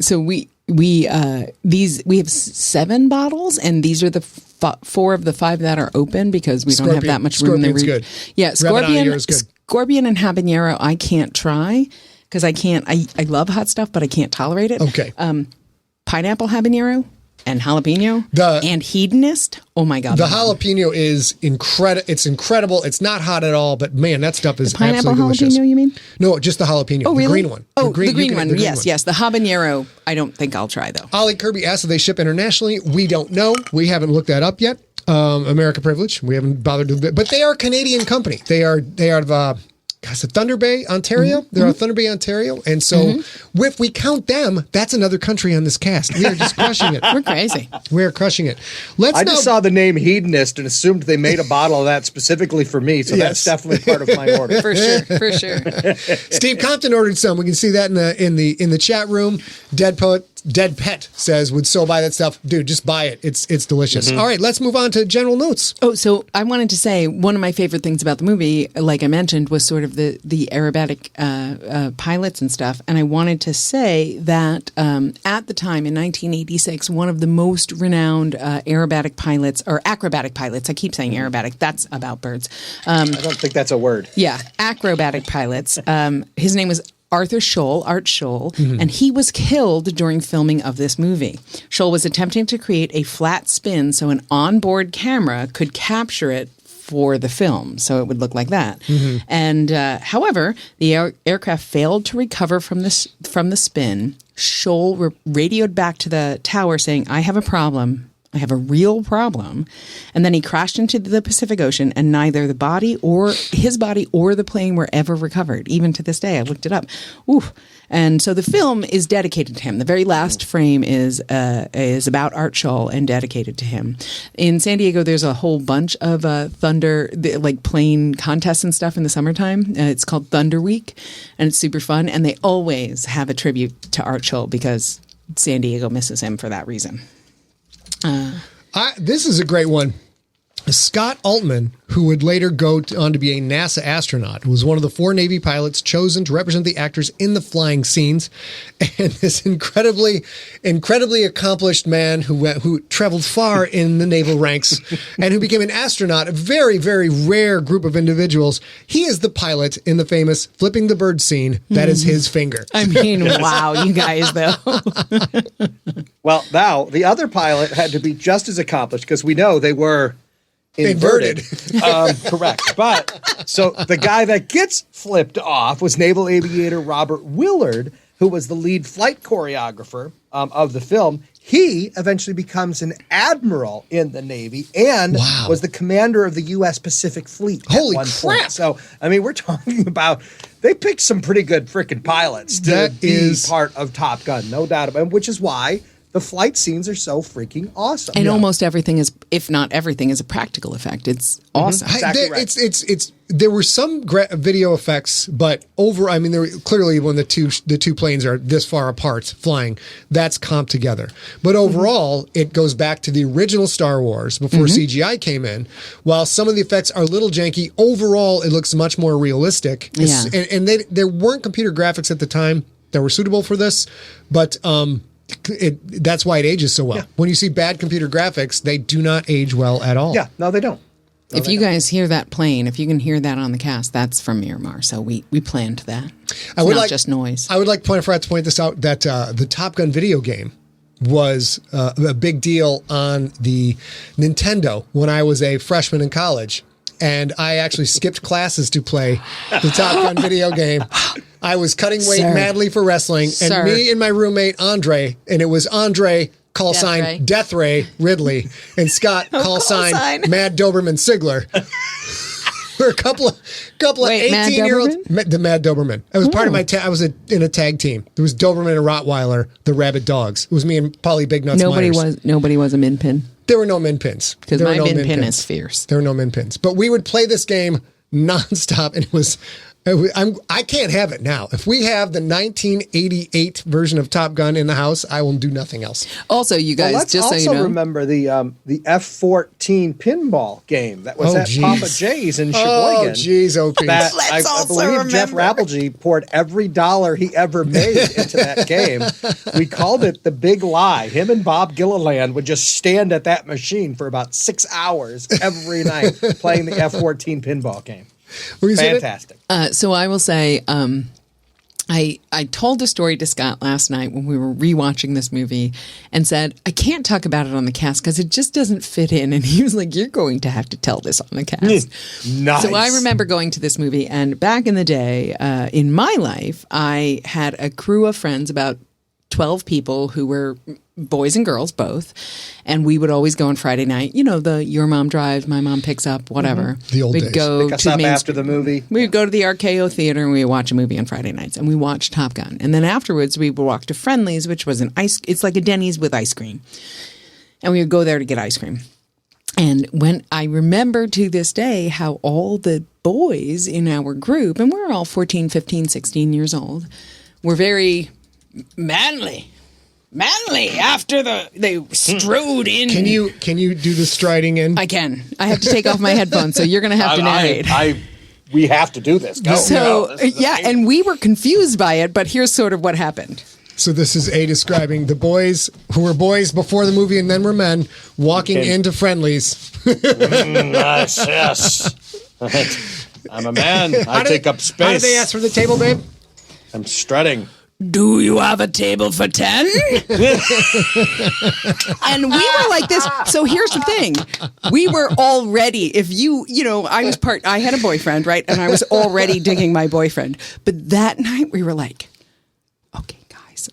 So we have 7 bottles, and these are the 4 of the 5 that are open because we don't have that much room in the good. Yeah, Scorpion and habanero I can't try because I love hot stuff, but I can't tolerate it. Okay. Pineapple habanero and jalapeno and hedonist. Oh my God. The jalapeno is incredible. It's incredible. It's not hot at all, but man, that stuff is pineapple absolutely delicious. Jalapeno, you mean? No, just the jalapeno. Oh, really? The green one. Oh, the green one. Yes. The habanero, I don't think I'll try though. Ollie Kirby asked if they ship internationally. We don't know. We haven't looked that up yet. America Privilege. We haven't bothered to, but they are a Canadian company. They are of Thunder Bay, Ontario. Mm-hmm. They're on Thunder Bay, Ontario. And so if we count them, that's another country on this cast. We are just crushing it. We're crazy. We're crushing it. I just saw the name Hedonist and assumed they made a bottle of that specifically for me. So that's definitely part of my order. For sure. Steve Compton ordered some. We can see that in the chat room. Dead Pet says, would so buy that stuff. Dude, just buy it. It's delicious. All right, let's move on to general notes. Oh, so I wanted to say one of my favorite things about the movie, like I mentioned, was sort of the aerobatic pilots and stuff. And I wanted to say that at the time in 1986, one of the most renowned aerobatic pilots, or acrobatic pilots, I keep saying aerobatic, that's about birds. I don't think that's a word. Yeah, acrobatic pilots. His name was Art Scholl, and he was killed during filming of this movie. Scholl was attempting to create a flat spin so an onboard camera could capture it for the film, so it would look like that. And however, the aircraft failed to recover from the spin. Scholl radioed back to the tower saying, "I have a problem. I have a real problem." And then he crashed into the Pacific Ocean, and neither his body or the plane were ever recovered. Even to this day, I looked it up. Ooh. And so the film is dedicated to him. The very last frame is about Art Scholl and dedicated to him. In San Diego, there's a whole bunch of plane contests and stuff in the summertime. It's called Thunder Week, and it's super fun. And they always have a tribute to Art Scholl because San Diego misses him for that reason. This is a great one. Scott Altman, who would later go on to be a NASA astronaut, was one of the 4 Navy pilots chosen to represent the actors in the flying scenes. And this incredibly accomplished man who traveled far in the naval ranks and who became an astronaut, a very, very rare group of individuals. He is the pilot in the famous flipping the bird scene. That is his finger. I mean, wow, you guys, though. Well, now, the other pilot had to be just as accomplished because we know they were inverted. Correct. But so the guy that gets flipped off was naval aviator Robert Willard, who was the lead flight choreographer of the film. He eventually becomes an admiral in the Navy and was the commander of the U.S. Pacific Fleet. Holy crap. Point. So, I mean, we're talking about, they picked some pretty good freaking pilots to be part of Top Gun, no doubt about it, which is why the flight scenes are so freaking awesome. And almost everything is, if not everything, is a practical effect. It's awesome. Exactly right. It's there were some video effects, but there were clearly when the two planes are this far apart flying, that's comped together. But overall, it goes back to the original Star Wars before CGI came in. While some of the effects are a little janky, overall it looks much more realistic. Yeah. And there weren't computer graphics at the time that were suitable for this, but that's why it ages so well. Yeah. When you see bad computer graphics, they do not age well at all. Yeah, no, they don't. If you guys hear that plane, if you can hear that on the cast, that's from Miramar. So we planned that. It's not just noise. I would like to point this out that the Top Gun video game was a big deal on the Nintendo when I was a freshman in college. And I actually skipped classes to play the Top Gun video game. I was cutting weight madly for wrestling. And me and my roommate, Andre, and it was Andre, call sign Death Ray Ridley, and Scott, call sign Mad Doberman Sigler. We're a couple of 18-year-olds. The Mad Doberman. I was part of my I was in a tag team. There was Doberman and Rottweiler, the rabid dogs. It was me and Polly Big Nuts Myers. Nobody was a min pin. There were no min pins. Because my min pin is fierce. There were no min pins. But we would play this game nonstop, and it was I can't have it now. If we have the 1988 version of Top Gun in the house, I will do nothing else. Also, you guys, let's just so you also know, remember the F-14 pinball game that was at Papa J's in Sheboygan. Oh, geez, OP. I believe Jeff Rappelgee poured every dollar he ever made into that game. We called it the Big Lie. Him and Bob Gilliland would just stand at that machine for about 6 hours every night playing the F-14 pinball game. Fantastic. So I will say, I told a story to Scott last night when we were rewatching this movie and said, I can't talk about it on the cast because it just doesn't fit in. And he was like, you're going to have to tell this on the cast. Nice. So I remember going to this movie, and back in the day, in my life, I had a crew of friends, about 12 people who were boys and girls both, and we would always go on Friday night. You know, your mom drives, my mom picks up, whatever. The old days. Pick us up after the movie. We would go to the RKO Theater and we would watch a movie on Friday nights, and we watched Top Gun. And then afterwards we would walk to Friendly's, which was it's like a Denny's with ice cream. And we would go there to get ice cream. And when I remember to this day how all the boys in our group, and we're all 14, 15, 16 years old, were very manly after they strode in. Can you do the striding in? I can. I have to take off my headphones, so you're going to have to narrate. We have to do this. Go. So and we were confused by it, but here's sort of what happened. So this is describing the boys who were boys before the movie and then were men walking into Friendly's. Yes. I'm a man. I take up space. How do they ask for the table, babe? I'm strutting. Do you have a table for 10? And we were like this. So here's the thing. We were already, I had a boyfriend, right? And I was already digging my boyfriend. But that night we were like, okay, guys,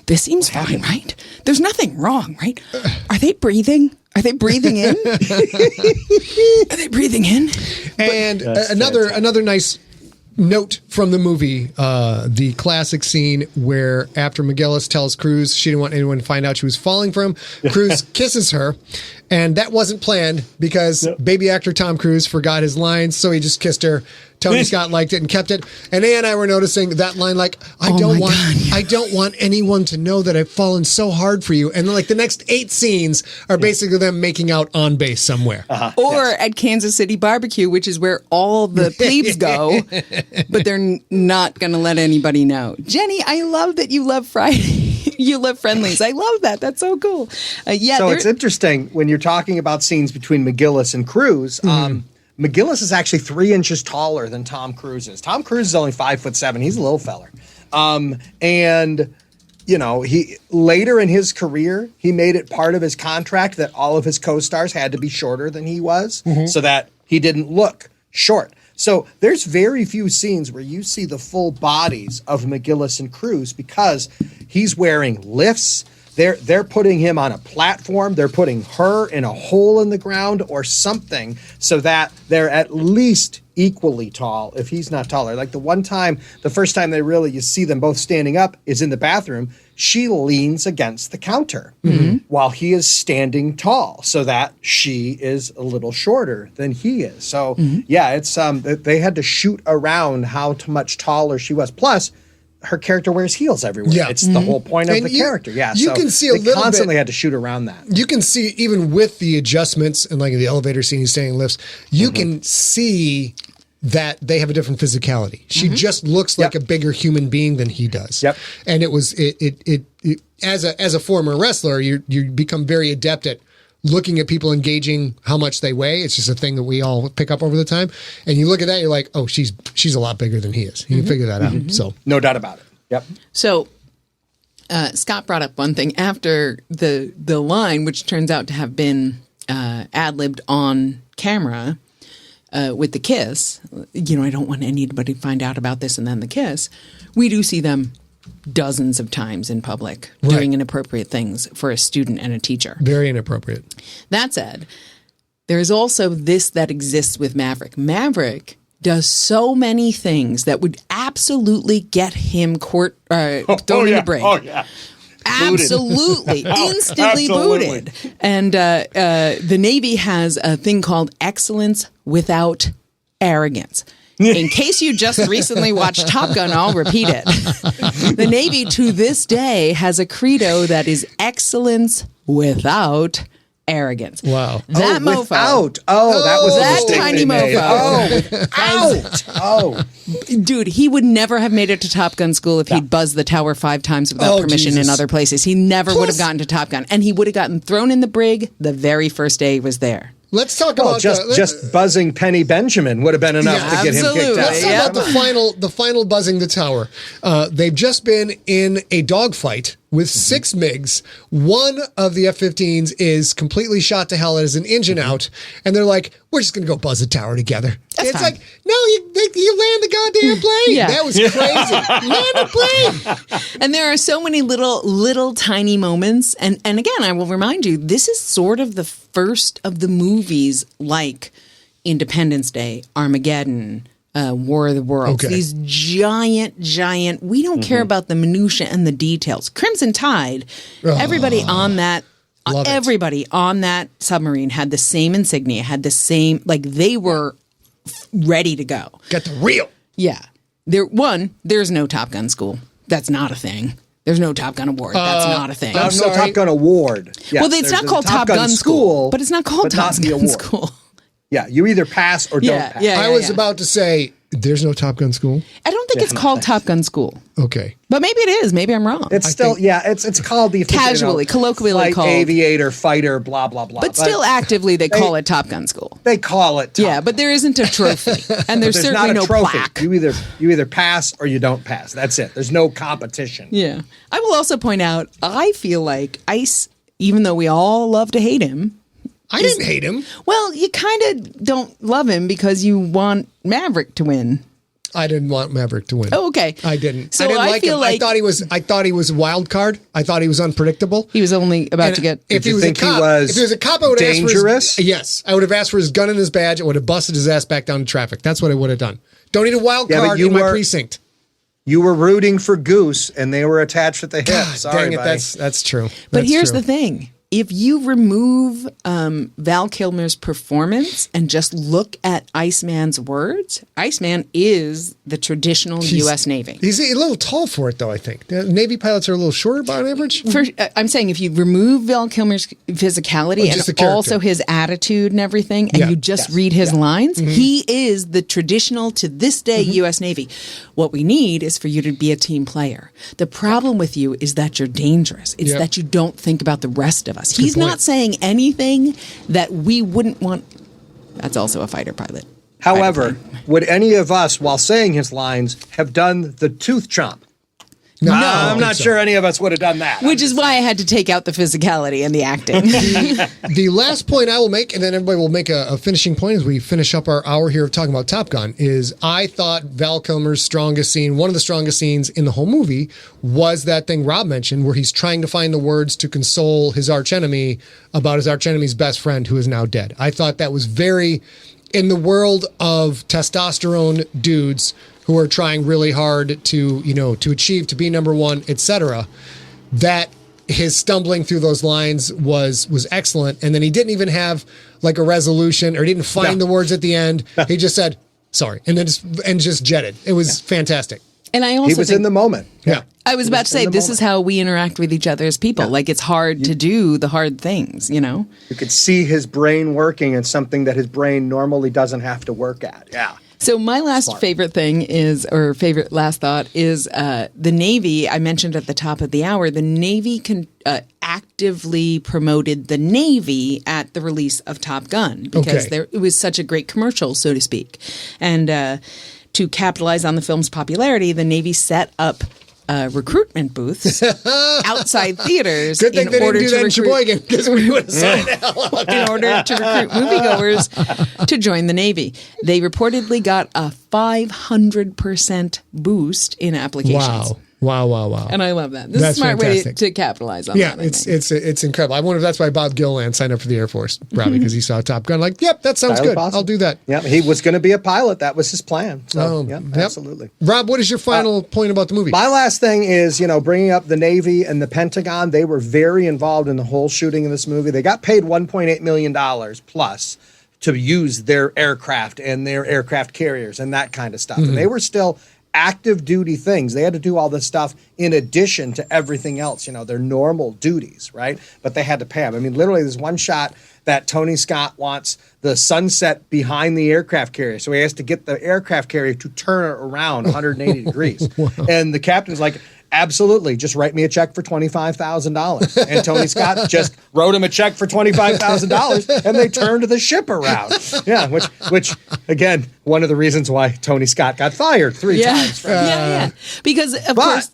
this seems fine, right? There's nothing wrong, right? Are they breathing? Are they breathing in? Are they breathing in? And another nice note from the movie, the classic scene where after McGillis tells Cruise she didn't want anyone to find out she was falling for him, Cruise kisses her, and that wasn't planned because baby actor Tom Cruise forgot his lines, so he just kissed her. Tony Scott liked it and kept it. And Ann and I were noticing that line, like, I don't want anyone to know that I've fallen so hard for you. And then, like, the next 8 scenes are basically them making out on base somewhere. Or at Kansas City Barbecue, which is where all the plebes go, but they're not going to let anybody know. Jenny, I love that you love Friday. You love Friendly's. I love that. That's so cool. So it's interesting when you're talking about scenes between McGillis and Cruise. McGillis is actually 3 inches taller than Tom Cruise is. Tom Cruise is only 5'7". He's a little feller. And he later in his career, he made it part of his contract that all of his co-stars had to be shorter than he was so that he didn't look short. So there's very few scenes where you see the full bodies of McGillis and Cruise because he's wearing lifts. they're putting him on a platform. They're putting her in a hole in the ground or something so that they're at least equally tall if he's not taller. Like the first time you see them both standing up is in the bathroom. She leans against the counter while he is standing tall so that she is a little shorter than he is. So it's they had to shoot around how much taller she was. Plus, her character wears heels everywhere. Yeah. It's the whole point of the character. Yeah. You can see a little bit. They constantly had to shoot around that. You can see, even with the adjustments and like the elevator scene, he's staying in lifts, you can see that they have a different physicality. She just looks like a bigger human being than he does. Yep. And it was, as a former wrestler, you become very adept at looking at people, engaging how much they weigh. It's just a thing that we all pick up over the time. And you look at that, you're like, oh, she's a lot bigger than he is. You can figure that out. So no doubt about it. Yep. So Scott brought up one thing after the line, which turns out to have been ad-libbed on camera with the kiss. I don't want anybody to find out about this and then the kiss. We do see them dozens of times in public doing inappropriate things for a student and a teacher. Very inappropriate. That said, there is also this that exists with Maverick. Maverick does so many things that would absolutely get him thrown in the brig. Oh, yeah. Absolutely. Instantly booted. And the Navy has a thing called excellence without arrogance. In case you just recently watched Top Gun, I'll repeat it. The Navy to this day has a credo that is excellence without arrogance. Wow. That mofo. Without. Oh, that was that tiny mofo. Oh, dude, he would never have made it to Top Gun school if he'd buzzed the tower 5 times without permission in other places. He never would have gotten to Top Gun. And he would have gotten thrown in the brig the very first day he was they've Let's talk about just buzzing Penny Benjamin would have been enough to get him kicked out. Let's talk about the final buzzing the tower. They've just been in a dogfight with 6 MiGs. One of the F-15s is completely shot to hell as an engine out, and they're like, "We're just going to go buzz the tower together." That's it's fine. like, no, you land the goddamn plane. Yeah. That was crazy. Land the plane. And there are so many little tiny moments. And again, I will remind you, this is sort of the first of the movies like Independence Day, Armageddon, War of the Worlds. Okay. These giant, we don't care about the minutia and the details. Crimson Tide, everybody on that submarine had the same insignia, had the same, like they were ready to go. Got the real. Yeah. There's no Top Gun school. That's not a thing. There's no Top Gun award. That's not a thing. There's no Top Gun award. Yes, well, it's not called Top Gun school, but it's not called Top Gun school. Yeah, you either pass or don't pass. I was about to say, there's no Top Gun school. I don't think it's called Top Gun school. Okay. But maybe it is. Maybe I'm wrong. It's it's called the casually, colloquially flight called aviator, fighter, blah, blah, blah. But still actively they call it Top Gun school. They call it Top Gun. But there isn't a trophy. And there's certainly no plaque. You either pass or you don't pass. That's it. There's no competition. Yeah. I will also point out, I feel like Ice, even though we all love to hate him, I didn't hate him. Well, you kind of don't love him because you want Maverick to win. I didn't want Maverick to win. Oh, okay. I didn't. So I didn't like feel him. like I thought he was a wild card. I thought he was unpredictable. He was only about to get. If he was a cop, I would have asked for his, yes, I would have asked for his gun and his badge. I would have busted his ass back down to traffic. That's what I would have done. Don't need a wild card in my precinct. You were rooting for Goose, and they were attached at the hip. Sorry, dang it, buddy. that's true. But here's the thing. If you remove Val Kilmer's performance and just look at Iceman's words, Iceman is the traditional U.S. Navy. He's a little tall for it, though, I think. Navy pilots are a little shorter by on average. I'm saying if you remove Val Kilmer's physicality and also his attitude and everything, and you just read his lines, he is the traditional, to this day, U.S. Navy. What we need is for you to be a team player. The problem with you is that you're dangerous. It's that you don't think about the rest of us. He's not saying anything that we wouldn't want. That's also a fighter pilot. However, would any of us, while saying his lines, have done the tooth chomp? No, I'm not sure any of us would have done that. Which is why I had to take out the physicality and the acting. The last point I will make, and then everybody will make a finishing point as we finish up our hour here of talking about Top Gun, is I thought Val Kilmer's strongest scene, one of the strongest scenes in the whole movie, was that thing Rob mentioned where he's trying to find the words to console his archenemy about his archenemy's best friend who is now dead. I thought that was very, in the world of testosterone dudes who are trying really hard to, to achieve, to be number one, etc., that his stumbling through those lines was excellent. And then he didn't even have like a resolution, or he didn't find the words at the end. He just said, sorry, and then just jetted. It was fantastic. And I also he was in the moment. Yeah. I was about to say, this is how we interact with each other as people. Yeah. Like, it's hard to do the hard things, You could see his brain working in something that his brain normally doesn't have to work at. Yeah. So my last favorite thing is, or favorite last thought is, the Navy. I mentioned at the top of the hour, the Navy actively promoted the Navy at the release of Top Gun because it was such a great commercial, so to speak. And to capitalize on the film's popularity, the Navy set up recruitment booths outside theaters. Good thing they didn't do that in Sheboygan, because we would have signed in order to recruit moviegoers to join the Navy. They reportedly got a 500% boost in applications. Wow. And I love that. This is a smart way to capitalize on that. Yeah, it's incredible. I wonder if that's why Bob Gilland signed up for the Air Force, probably because he saw Top Gun. Like, yep, that sounds good. I'll do that. Yeah, he was going to be a pilot. That was his plan. So, absolutely. Rob, what is your final point about the movie? My last thing is, bringing up the Navy and the Pentagon. They were very involved in the whole shooting of this movie. They got paid $1.8 million plus to use their aircraft and their aircraft carriers and that kind of stuff. And they were still active duty things. They had to do all this stuff in addition to everything else, their normal duties, right? But they had to pay them. I mean, literally, there's one shot that Tony Scott wants the sunset behind the aircraft carrier. So he has to get the aircraft carrier to turn it around 180 degrees. Wow. And the captain's like, absolutely, just write me a check for $25,000. And Tony Scott just wrote him a check for $25,000, and they turned the ship around. Yeah, which again, one of the reasons why Tony Scott got fired 3 times. Because of course,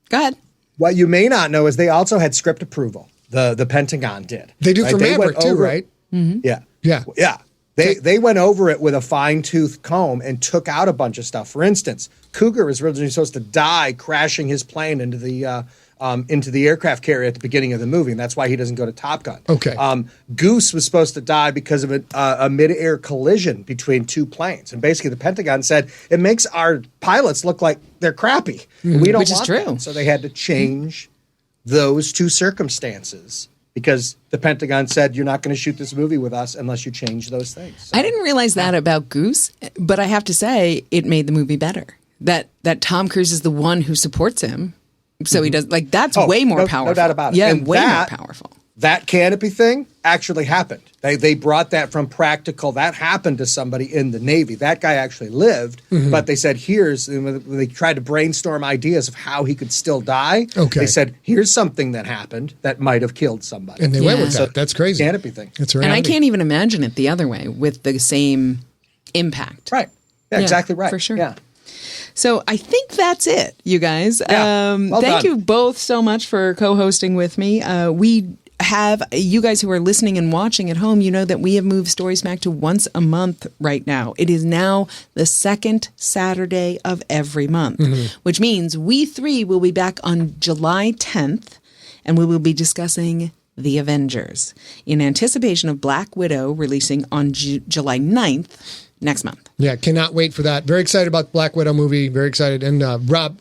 go ahead. What you may not know is they also had script approval. The Pentagon did. They do, right? For Maverick too, right? Mm-hmm. Yeah. They went over it with a fine-tooth comb and took out a bunch of stuff. For instance, Cougar was originally supposed to die crashing his plane into the aircraft carrier at the beginning of the movie, and that's why he doesn't go to Top Gun. Okay. Goose was supposed to die because of a mid-air collision between 2 planes, and basically the Pentagon said it makes our pilots look like they're crappy. And we don't Which is want true. that. So they had to change those 2 circumstances. Because the Pentagon said, you're not going to shoot this movie with us unless you change those things. So, I didn't realize that about Goose, but I have to say it made the movie better. That Tom Cruise is the one who supports him. So he does, that's way more powerful. No doubt about it. Yeah, and way more powerful. That canopy thing actually happened. They brought that from practical. That happened to somebody in the Navy. That guy actually lived, but they said, when they tried to brainstorm ideas of how he could still die, they said, here's something that happened that might have killed somebody. And they went with that. That's crazy. Canopy thing. It's and I can't even imagine it the other way with the same impact. Right. Yeah, exactly right. For sure. Yeah. So I think that's it, you guys. Thank you both so much for co-hosting with me. We have, you guys who are listening and watching at home, you know that we have moved StorySmack to once a month right now. It is now the second Saturday of every month, which means we 3 will be back on July 10th, and we will be discussing The Avengers in anticipation of Black Widow releasing on July 9th. Next month. Yeah, cannot wait for that. Very excited about the Black Widow movie. Very excited. And Rob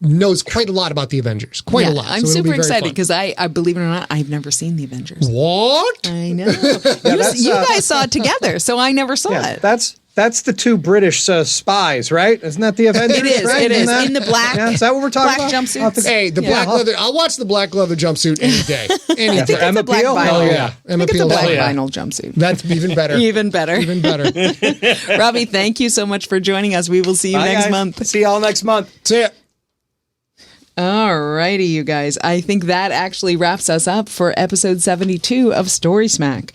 knows quite a lot about the Avengers. Quite a lot. I'm super excited because I believe it or not, I've never seen the Avengers. What? I know. You guys saw it together, so I never saw it. That's the 2 British spies, right? Isn't that the Avengers? It is. Right? It is. In the black. Yeah, is that what we're talking about? Jumpsuits. Hey, the black leather. I'll watch the black leather jumpsuit any day. Any day. It's a black vinyl. Oh yeah, Emma It's a Peel. black vinyl jumpsuit. That's even better. Even better. Even better. Robbie, thank you so much for joining us. We will see you next month. See y'all next month. See ya. All righty, you guys. I think that actually wraps us up for episode 72 of StorySmack.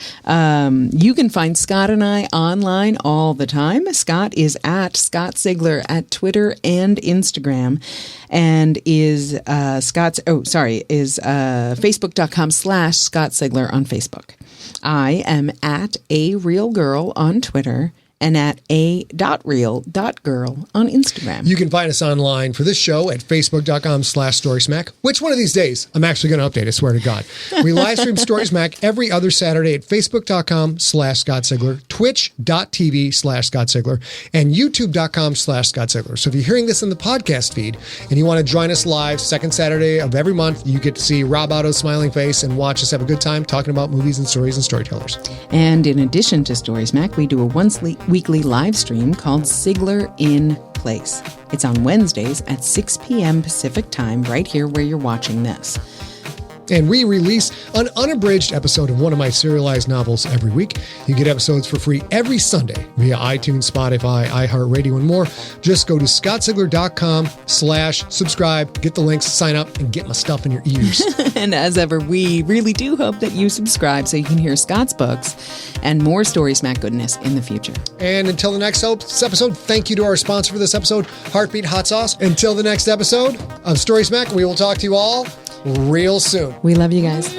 You can find Scott and I online all the time. Scott is at Scott Sigler at Twitter and Instagram, and is Facebook.com/Scott Sigler on Facebook. I am at ARealGirl on Twitter and at a.real.girl on Instagram. You can find us online for this show at facebook.com/StorySmack, which one of these days I'm actually going to update, I swear to God. We live stream StorySmack every other Saturday at facebook.com/Scott Sigler, twitch.tv/Scott Sigler, and youtube.com/Scott Sigler. So if you're hearing this in the podcast feed and you want to join us live, second Saturday of every month, you get to see Rob Otto's smiling face and watch us have a good time talking about movies and stories and storytellers. And in addition to StorySmack, we do a weekly live stream called Sigler in Place. It's on Wednesdays at 6 p.m. Pacific time, right here where you're watching this. And we release an unabridged episode of one of my serialized novels every week. You get episodes for free every Sunday via iTunes, Spotify, iHeartRadio, and more. Just go to scottsigler.com/subscribe, get the links, sign up, and get my stuff in your ears. And as ever, we really do hope that you subscribe so you can hear Scott's books and more StorySmack goodness in the future. And until the next episode, thank you to our sponsor for this episode, Heartbeat Hot Sauce. Until the next episode of StorySmack, we will talk to you all real soon. We love you guys.